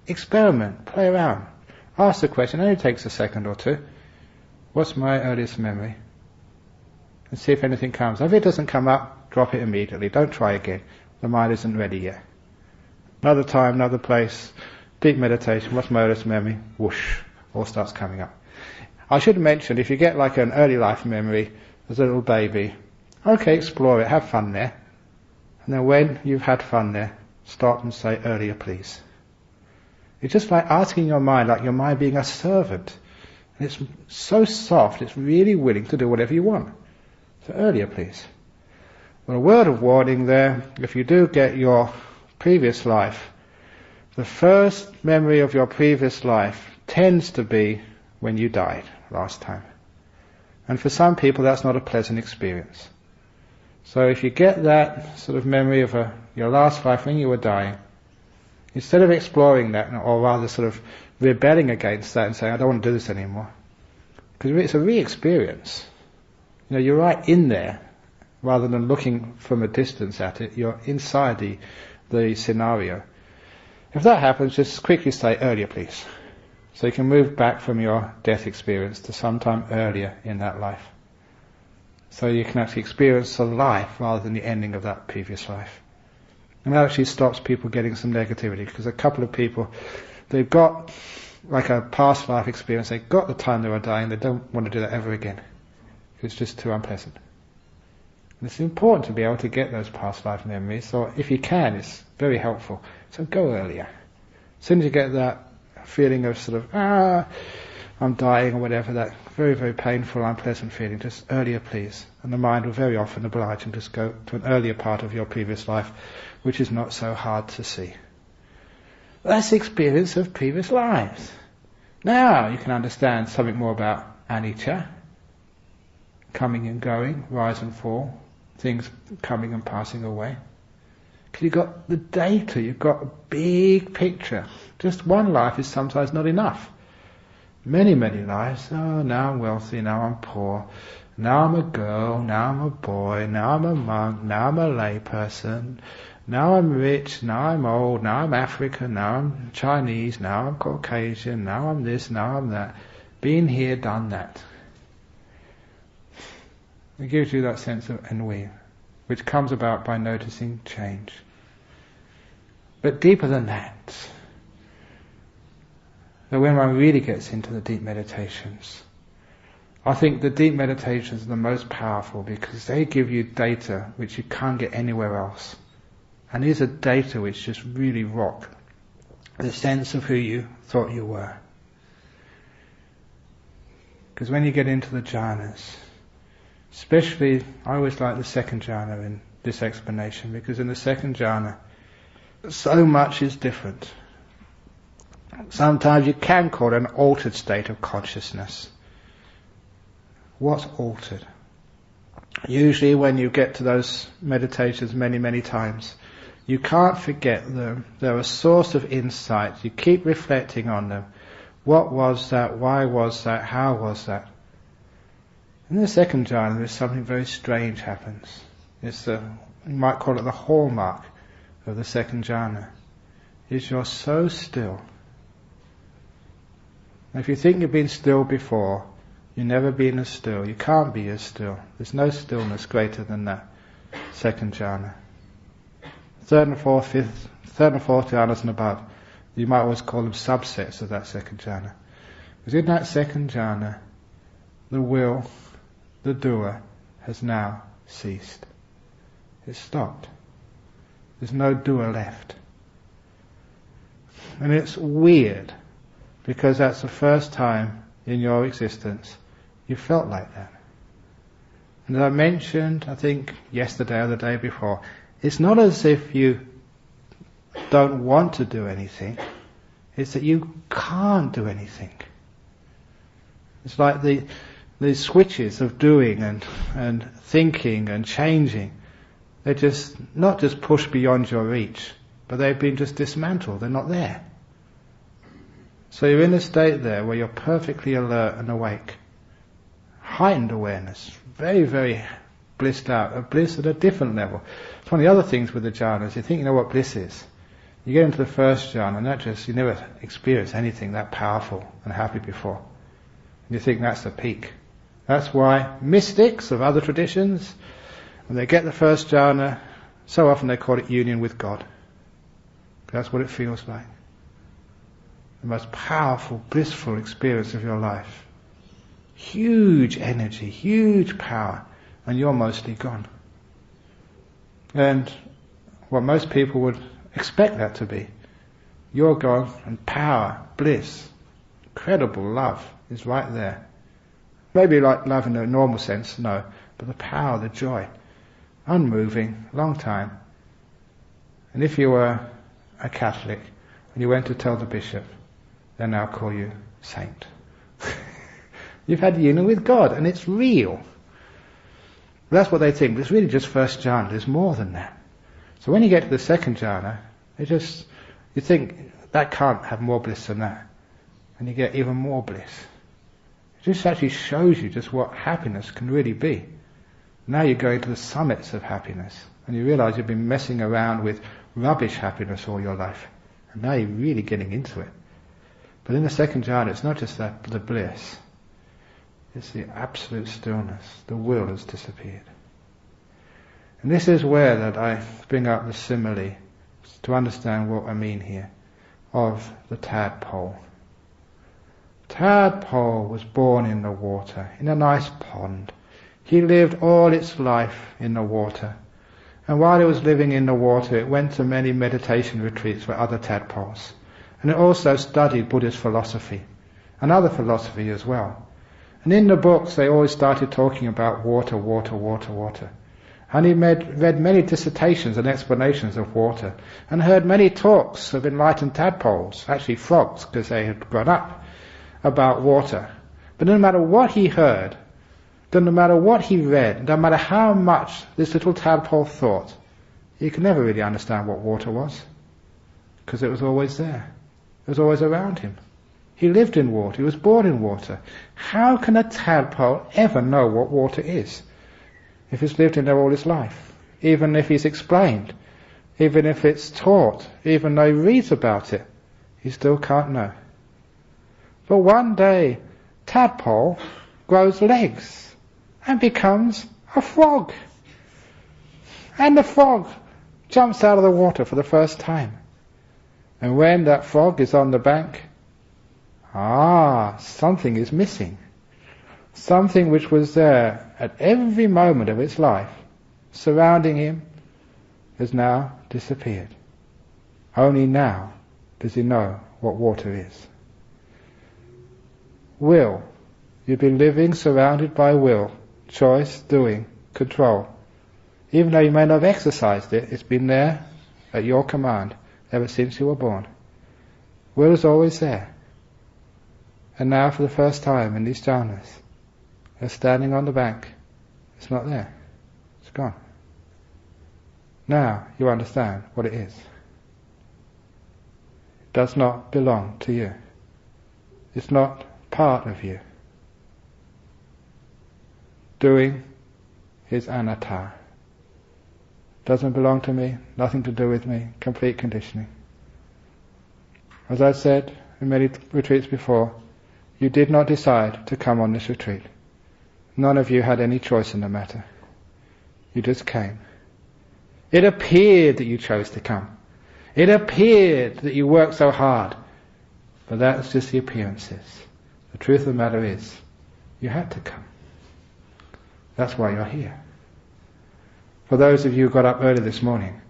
experiment, play around. Ask the question, it only takes a second or two. What's my earliest memory? And see if anything comes. If it doesn't come up, drop it immediately. Don't try again. The mind isn't ready yet. Another time, another place, deep meditation, what's my earliest memory? Whoosh, all starts coming up. I should mention, if you get like an early life memory as a little baby, okay, explore it, have fun there. And then when you've had fun there, stop and say, earlier please. It's just like asking your mind, like your mind being a servant. And it's so soft, it's really willing to do whatever you want. So earlier please. Well, a word of warning there, if you do get your previous life, the first memory of your previous life tends to be when you died last time. And for some people that's not a pleasant experience. So if you get that sort of memory of your last life when you were dying, instead of exploring that, or rather sort of rebelling against that and saying, I don't want to do this anymore, because it's a re-experience. You're right in there. Rather than looking from a distance at it, you're inside the scenario. If that happens, just quickly say, earlier please. So you can move back from your death experience to sometime earlier in that life. So you can actually experience the life rather than the ending of that previous life. And that actually stops people getting some negativity, because a couple of people, they've got like a past life experience, they've got the time they were dying, they don't want to do that ever again. It's just too unpleasant. And it's important to be able to get those past life memories, so if you can, it's very helpful. So go earlier. As soon as you get that feeling of sort of, I'm dying or whatever, that very, very painful, unpleasant feeling, just earlier please. And the mind will very often oblige and just go to an earlier part of your previous life, which is not so hard to see. That's the experience of previous lives. Now you can understand something more about anicca. coming and going, rise and fall, things coming and passing away. Because you've got the data, you've got a big picture. Just one life is sometimes not enough. Many, many lives. Oh, now I'm wealthy, now I'm poor. Now I'm a girl, now I'm a boy, now I'm a monk, now I'm a lay person. Now I'm rich, now I'm old, now I'm African, now I'm Chinese, now I'm Caucasian, now I'm this, now I'm that. Been here, done that. It gives you that sense of ennui, which comes about by noticing change. But deeper than that, that when one really gets into the deep meditations, I think the deep meditations are the most powerful because they give you data which you can't get anywhere else. And these are data which just really rock the sense of who you thought you were. Because when you get into the jhanas, especially, I always like the second jhana in this explanation, because in the second jhana, so much is different. Sometimes you can call it an altered state of consciousness. What's altered? Usually when you get to those meditations many, many times, you can't forget them. They're a source of insight. You keep reflecting on them. What was that? Why was that? How was that? In the second jhana, there's something very strange happens. It's you might call it the hallmark of the second jhana. Is you're so still. Now, if you think you've been still before, you've never been as still. You can't be as still. There's no stillness greater than that second jhana. Third and fourth jhanas and above, you might always call them subsets of that second jhana. Because in that second jhana, the will, the doer, has now ceased. It's stopped. There's no doer left. And it's weird, because that's the first time in your existence you felt like that. And as I mentioned, I think yesterday or the day before, it's not as if you don't want to do anything, it's that you can't do anything. It's like the switches of doing and thinking and changing, they're just not just pushed beyond your reach, but they've been just dismantled, they're not there. So you're in a state there where you're perfectly alert and awake. Heightened awareness, very, very blissed out, a bliss at a different level. It's one of the other things with the jhanas, you think you know what bliss is. You get into the first jhana and that just, you never experienced anything that powerful and happy before. And you think that's the peak. That's why mystics of other traditions, when they get the first jhana, so often they call it union with God. That's what it feels like. The most powerful, blissful experience of your life. Huge energy, huge power, and you're mostly gone. And what most people would expect that to be, you're gone, and power, bliss, incredible love is right there. Maybe like love in a normal sense, no, but the power, the joy, unmoving, long time. And if you were a Catholic and you went to tell the bishop, they now call you saint. You've had union with God, and it's real. That's what they think, but it's really just first jhana, there's more than that. So when you get to the second jhana, you think that can't have more bliss than that. And you get even more bliss. It just actually shows you just what happiness can really be. Now you're going to the summits of happiness, and you realise you've been messing around with rubbish happiness all your life. And now you're really getting into it. But in the second jhana, it's not just that the bliss. It's the absolute stillness. The will has disappeared. And this is where that I bring up the simile to understand what I mean here of the tadpole. Tadpole was born in the water, in a nice pond. He lived all its life in the water. And while it was living in the water, it went to many meditation retreats with other tadpoles. And it also studied Buddhist philosophy, and other philosophy as well. And in the books they always started talking about water, water, water, water. And he read many dissertations and explanations of water, and heard many talks of enlightened tadpoles, actually frogs, because they had grown up, about water. But no matter what he heard, that no matter what he read, no matter how much this little tadpole thought, he could never really understand what water was, because it was always there. It was always around him. He lived in water. He was born in water. How can a tadpole ever know what water is if he's lived in there all his life? Even if he's explained, even if it's taught, even though he reads about it, he still can't know. But one day, tadpole grows legs and becomes a frog. And the frog jumps out of the water for the first time. And when that frog is on the bank, something is missing. Something which was there at every moment of its life, surrounding him, has now disappeared. Only now does he know what water is. Will. You've been living surrounded by will, choice, doing, control. Even though you may not have exercised it, it's been there at your command ever since you were born. Will is always there. And now for the first time in these jhanas, you're standing on the bank. It's not there. It's gone. Now you understand what it is. It does not belong to you. It's not part of you. Doing is anatta. Doesn't belong to me, nothing to do with me, complete conditioning. As I said in many retreats before, you did not decide to come on this retreat. None of you had any choice in the matter. You just came. It appeared that you chose to come. It appeared that you worked so hard. But that's just the appearances. The truth of the matter is, you had to come. That's why you're here. For those of you who got up early this morning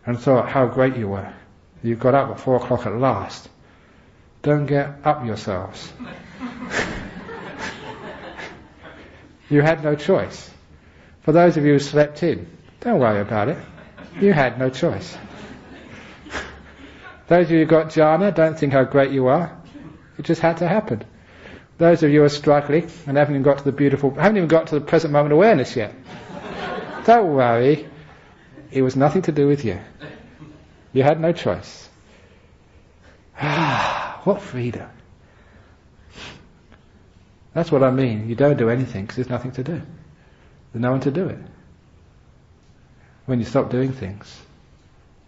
and thought how great you were, you got up at 4 o'clock at last, don't get up yourselves. You had no choice. For those of you who slept in, don't worry about it. You had no choice. Those of you who got jhana, don't think how great you are. It just had to happen. Those of you who are struggling and haven't even got to the present moment awareness yet, don't worry. It was nothing to do with you. You had no choice. What freedom. That's what I mean. You don't do anything because there's nothing to do. There's no one to do it. When you stop doing things,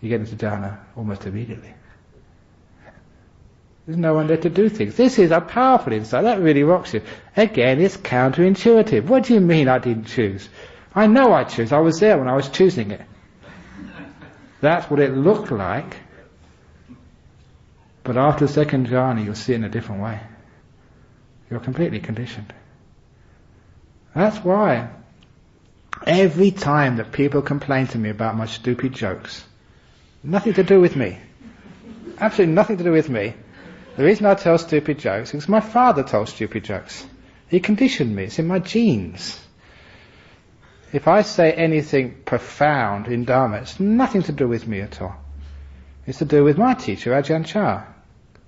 you get into jhana almost immediately. There's no one there to do things. This is a powerful insight. That really rocks you. Again, it's counterintuitive. What do you mean I didn't choose? I know I choose. I was there when I was choosing it. That's what it looked like. But after the second jhana, you'll see it in a different way. You're completely conditioned. That's why every time that people complain to me about my stupid jokes, nothing to do with me. Absolutely nothing to do with me. The reason I tell stupid jokes is because my father told stupid jokes. He conditioned me. It's in my genes. If I say anything profound in Dhamma, it's nothing to do with me at all. It's to do with my teacher, Ajahn Chah.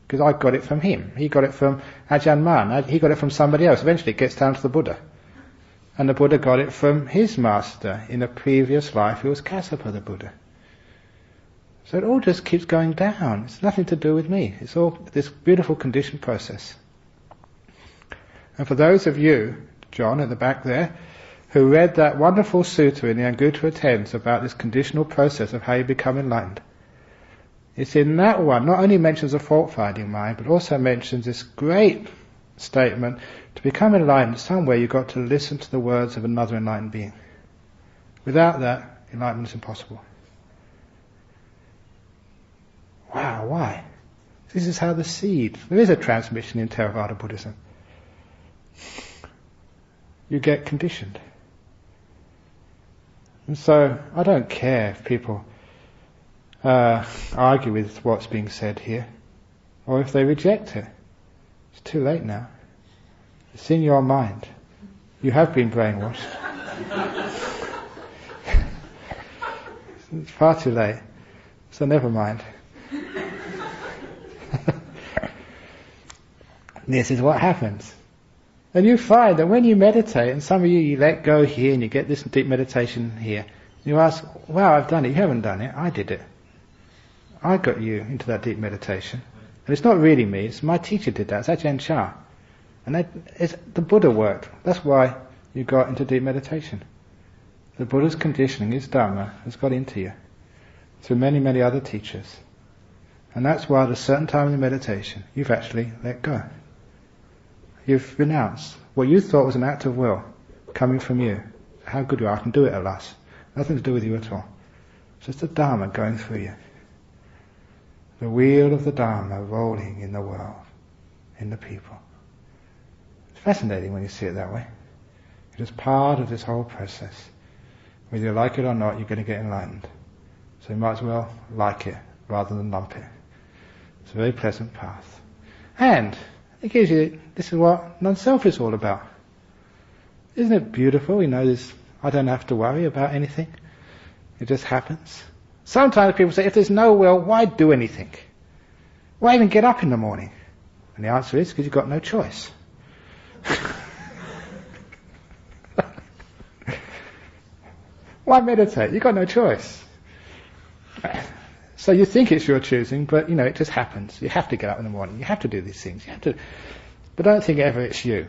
Because I got it from him. He got it from Ajahn Brahm. He got it from somebody else. Eventually it gets down to the Buddha. And the Buddha got it from his master. In a previous life, he was Kassapa the Buddha. So it all just keeps going down. It's nothing to do with me. It's all this beautiful conditioned process. And for those of you, John at the back there, who read that wonderful sutta in the Anguttara Tenth about this conditional process of how you become enlightened, it's in that one, not only mentions a fault-finding mind, but also mentions this great statement, to become enlightened, somewhere you've got to listen to the words of another enlightened being. Without that, enlightenment is impossible. Wow, why? This is how the seed, there is a transmission in Theravada Buddhism. You get conditioned. And so, I don't care if people argue with what's being said here, or if they reject it. It's too late now. It's in your mind. You have been brainwashed. It's far too late. So never mind. This is what happens. And you find that when you meditate, and some of you let go here and you get this deep meditation here, you ask, wow, I've done it. You haven't done it. I did it. I got you into that deep meditation. And it's not really me. It's my teacher did that. It's Ajahn Brahm. And the Buddha worked. That's why you got into deep meditation. The Buddha's conditioning, his Dhamma, has got into you. Through many, many other teachers. And that's why at a certain time in the meditation, you've actually let go. You've renounced what you thought was an act of will coming from you. How good you are, I can do it at last. Nothing to do with you at all. It's just the Dhamma going through you. The wheel of the Dhamma rolling in the world, in the people. It's fascinating when you see it that way. It is part of this whole process. Whether you like it or not, you're going to get enlightened. So you might as well like it rather than lump it. It's a very pleasant path. And it gives you, this is what non-self is all about. Isn't it beautiful? You know, I don't have to worry about anything. It just happens. Sometimes people say, if there's no will, why do anything? Why even get up in the morning? And the answer is, because you've got no choice. Why meditate? You've got no choice. So you think it's your choosing, but it just happens. You have to get up in the morning. You have to do these things. But don't think ever it's you.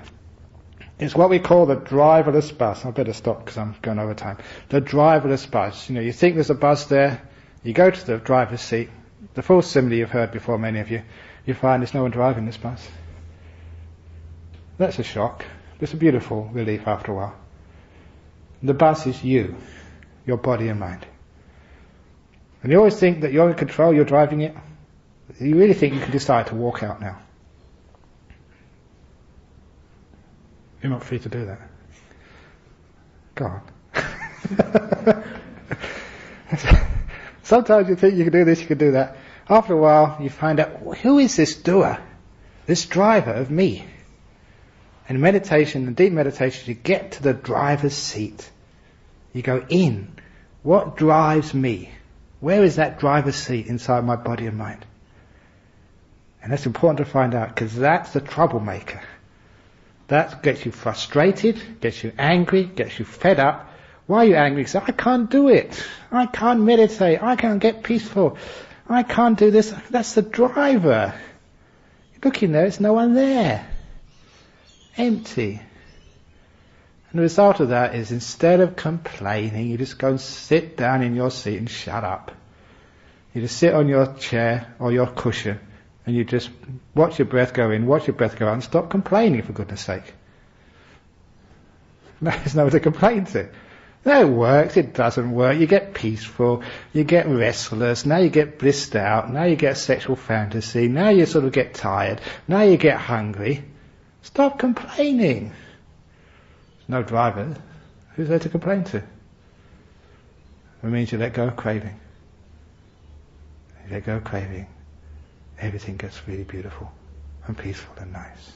It's what we call the driverless bus. I better stop because I'm going over time. The driverless bus. You think there's a bus there. You go to the driver's seat. The full simile you've heard before, many of you. You find there's no one driving this bus. That's a shock. It's a beautiful relief after a while. The bus is you, your body and mind. And you always think that you're in control, you're driving it. You really think you can decide to walk out now. You're not free to do that. Go on. Sometimes you think you can do this, you can do that. After a while, you find out, who is this doer? This driver of me? And meditation, and deep meditation, you get to the driver's seat. You go in. What drives me? Where is that driver's seat inside my body and mind? And that's important to find out, because that's the troublemaker. That gets you frustrated, gets you angry, gets you fed up. Why are you angry? Because I can't do it. I can't meditate. I can't get peaceful. I can't do this. That's the driver. You look in there, there's no one there. Empty. And the result of that is, instead of complaining, you just go and sit down in your seat and shut up. You just sit on your chair or your cushion and you just watch your breath go in, watch your breath go out, and stop complaining, for goodness sake. There's no one to complain to. No, it works, it doesn't work, you get peaceful, you get restless, now you get blissed out, now you get sexual fantasy, now you sort of get tired, now you get hungry. Stop complaining. There's no driver. Who's there to complain to? It means you let go of craving. You let go of craving. Everything gets really beautiful and peaceful and nice.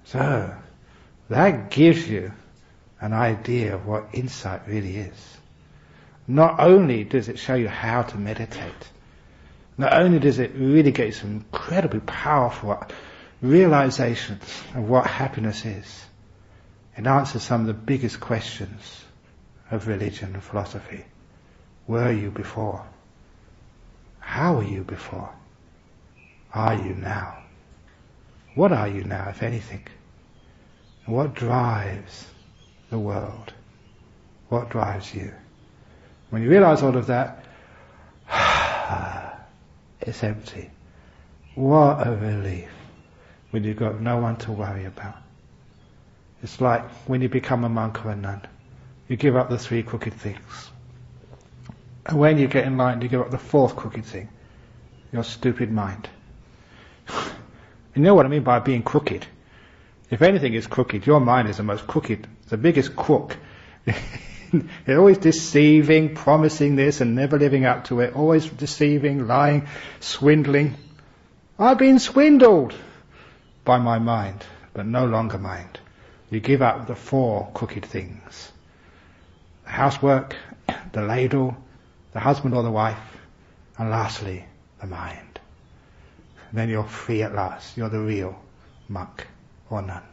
So, that gives you an idea of what insight really is. Not only does it show you how to meditate, not only does it really get you some incredibly powerful realizations of what happiness is, it answers some of the biggest questions of religion and philosophy. Were you before? How were you before? Are you now? What are you now, if anything? And what drives the world? What drives you? When you realize all of that, it's empty. What a relief when you've got no one to worry about. It's like when you become a monk or a nun. You give up the 3 crooked things. And when you get enlightened, you give up the 4th crooked thing. Your stupid mind. You know what I mean by being crooked? If anything is crooked, your mind is the most crooked, the biggest crook. You're always deceiving, promising this and never living up to it, always deceiving, lying, swindling. I've been swindled by my mind, but no longer mind. You give up the 4 crooked things. The housework, the ladle, the husband or the wife, and lastly, the mind. And then you're free at last. You're the real monk or none.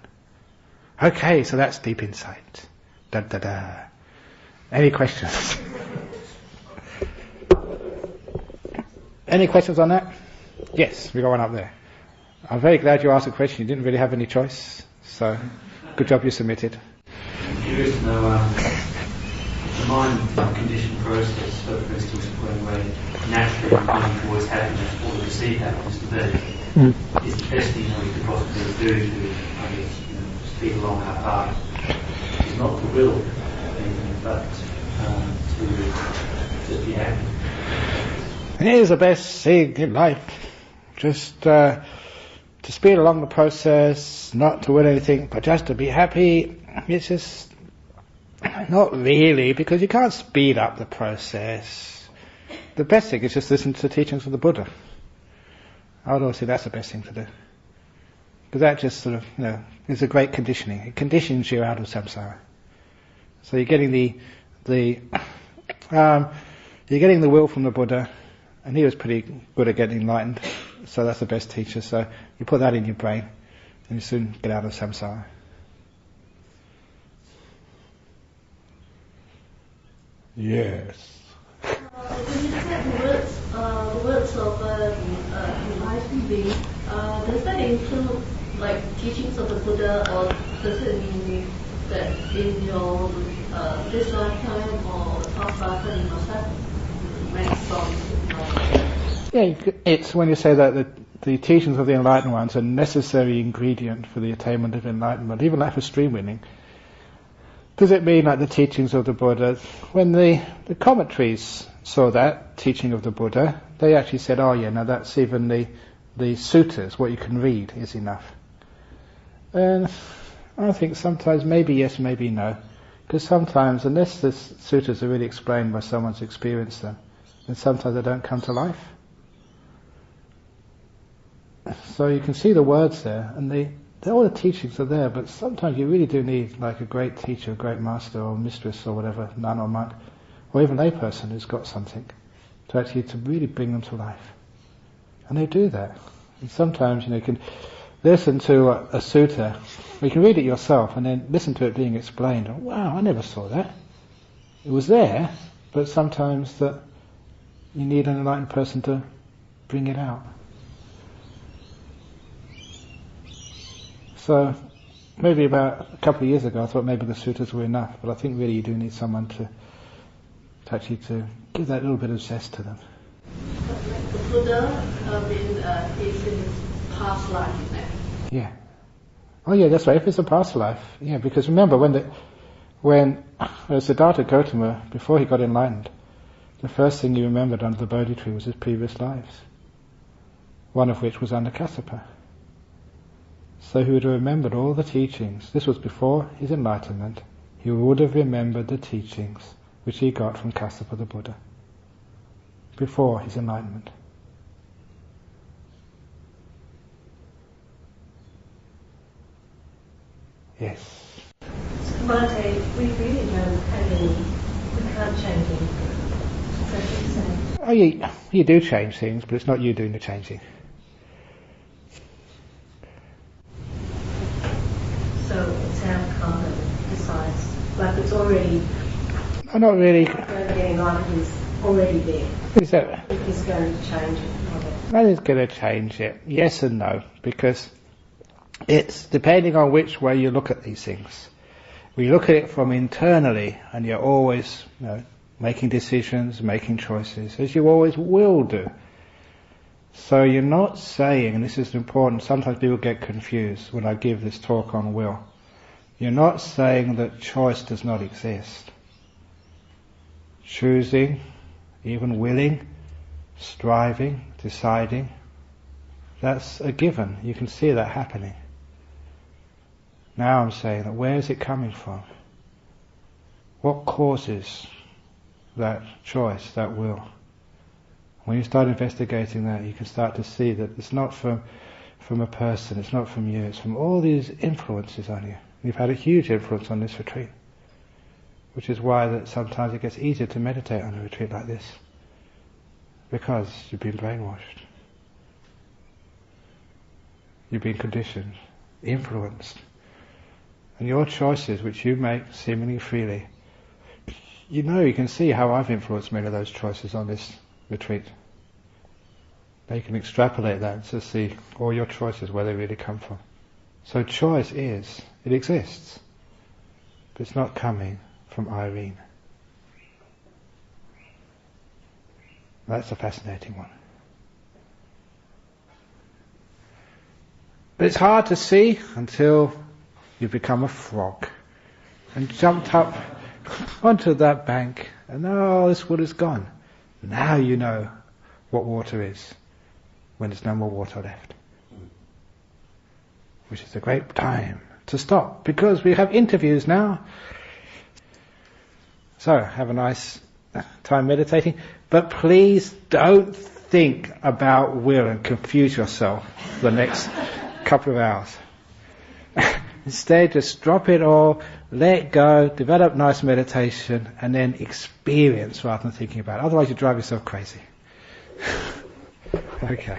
Okay, so that's deep insight. Da da da. Any questions? Any questions on that? Yes, we got one up there. I'm very glad you asked a question. You didn't really have any choice, so good job you submitted. I'm curious to know the mind conditioned process, so for instance, when we're naturally inclined towards happiness or receive happiness to be, is the best thing that we could possibly do to, I guess, speed along our path, is not to will anything, but to just be happy. It is the best thing in life. Just to speed along the process, not to win anything, but just to be happy. It's just not really, because you can't speed up the process. The best thing is just listen to the teachings of the Buddha. I would always say that's the best thing to do, because that just sort of, is a great conditioning. It conditions you out of samsara. So you're getting the will from the Buddha, and he was pretty good at getting enlightened. So that's the best teacher. So you put that in your brain, and you soon get out of samsara. Yes. When you said words of enlightened being, does that include like teachings of the Buddha, or does it mean that in your this lifetime or past lifetime you must have many songs? Yeah, it's when you say that the teachings of the enlightened ones are a necessary ingredient for the attainment of enlightenment, even like for stream winning. Does it mean like the teachings of the Buddha? When the commentaries saw that teaching of the Buddha, they actually said, oh yeah, now that's even the suttas, what you can read is enough. And I think sometimes maybe yes, maybe no. Because sometimes, unless the suttas are really explained by someone who's experienced them, then sometimes they don't come to life. So you can see the words there, and all the teachings are there, but sometimes you really do need like a great teacher, a great master or mistress or whatever, nun or monk, or even a layperson who's got something to really bring them to life. And they do that. And sometimes, you can listen to a sutta, or you can read it yourself and then listen to it being explained. Oh, wow, I never saw that. It was there, but sometimes that you need an enlightened person to bring it out. So maybe about a couple of years ago I thought maybe the suttas were enough, but I think really you do need someone to actually to give that little bit of zest to them. The Buddha is in his past life, isn't it? Yeah. Oh yeah, that's right. If it's a past life, yeah, because remember when Siddhartha Gautama, before he got enlightened, the first thing he remembered under the Bodhi tree was his previous lives, one of which was under Kassapa. So he would have remembered all the teachings. This was before his enlightenment. He would have remembered the teachings which he got from Kassapa the Buddha before his enlightenment. Yes. So Bhante, we really don't have any, we can't change anything. Is that what you're saying? Oh, you do change things, but it's not you doing the changing. So it's our karma that decides, like it's already... Oh, not really. Getting life is already there. Is that... It is going to change it. That is going to change it. Yes and no, because it's depending on which way you look at these things. When you look at it from internally, and you're always making decisions, making choices, as you always will do. So you're not saying, and this is important, sometimes people get confused when I give this talk on will. You're not saying that choice does not exist. Choosing, even willing, striving, deciding, that's a given. You can see that happening. Now I'm saying that where is it coming from? What causes that choice, that will? When you start investigating that, you can start to see that it's not from a person, it's not from you, it's from all these influences on you. You've had a huge influence on this retreat, which is why that sometimes it gets easier to meditate on a retreat like this, because you've been brainwashed. You've been conditioned. influenced. And your choices, which you make seemingly freely, you can see how I've influenced many of those choices on this retreat. Now you can extrapolate that to see all your choices, where they really come from. So choice it exists, but it's not coming from Irene. That's a fascinating one. But it's hard to see until you become a frog and jumped up onto that bank and this water's gone. Now you know what water is when there's no more water left. Which is a great time to stop, because we have interviews now. So, have a nice time meditating, but please don't think about will and confuse yourself for the next couple of hours. Instead, just drop it all, let go, develop nice meditation, and then experience rather than thinking about it. Otherwise you drive yourself crazy. Okay.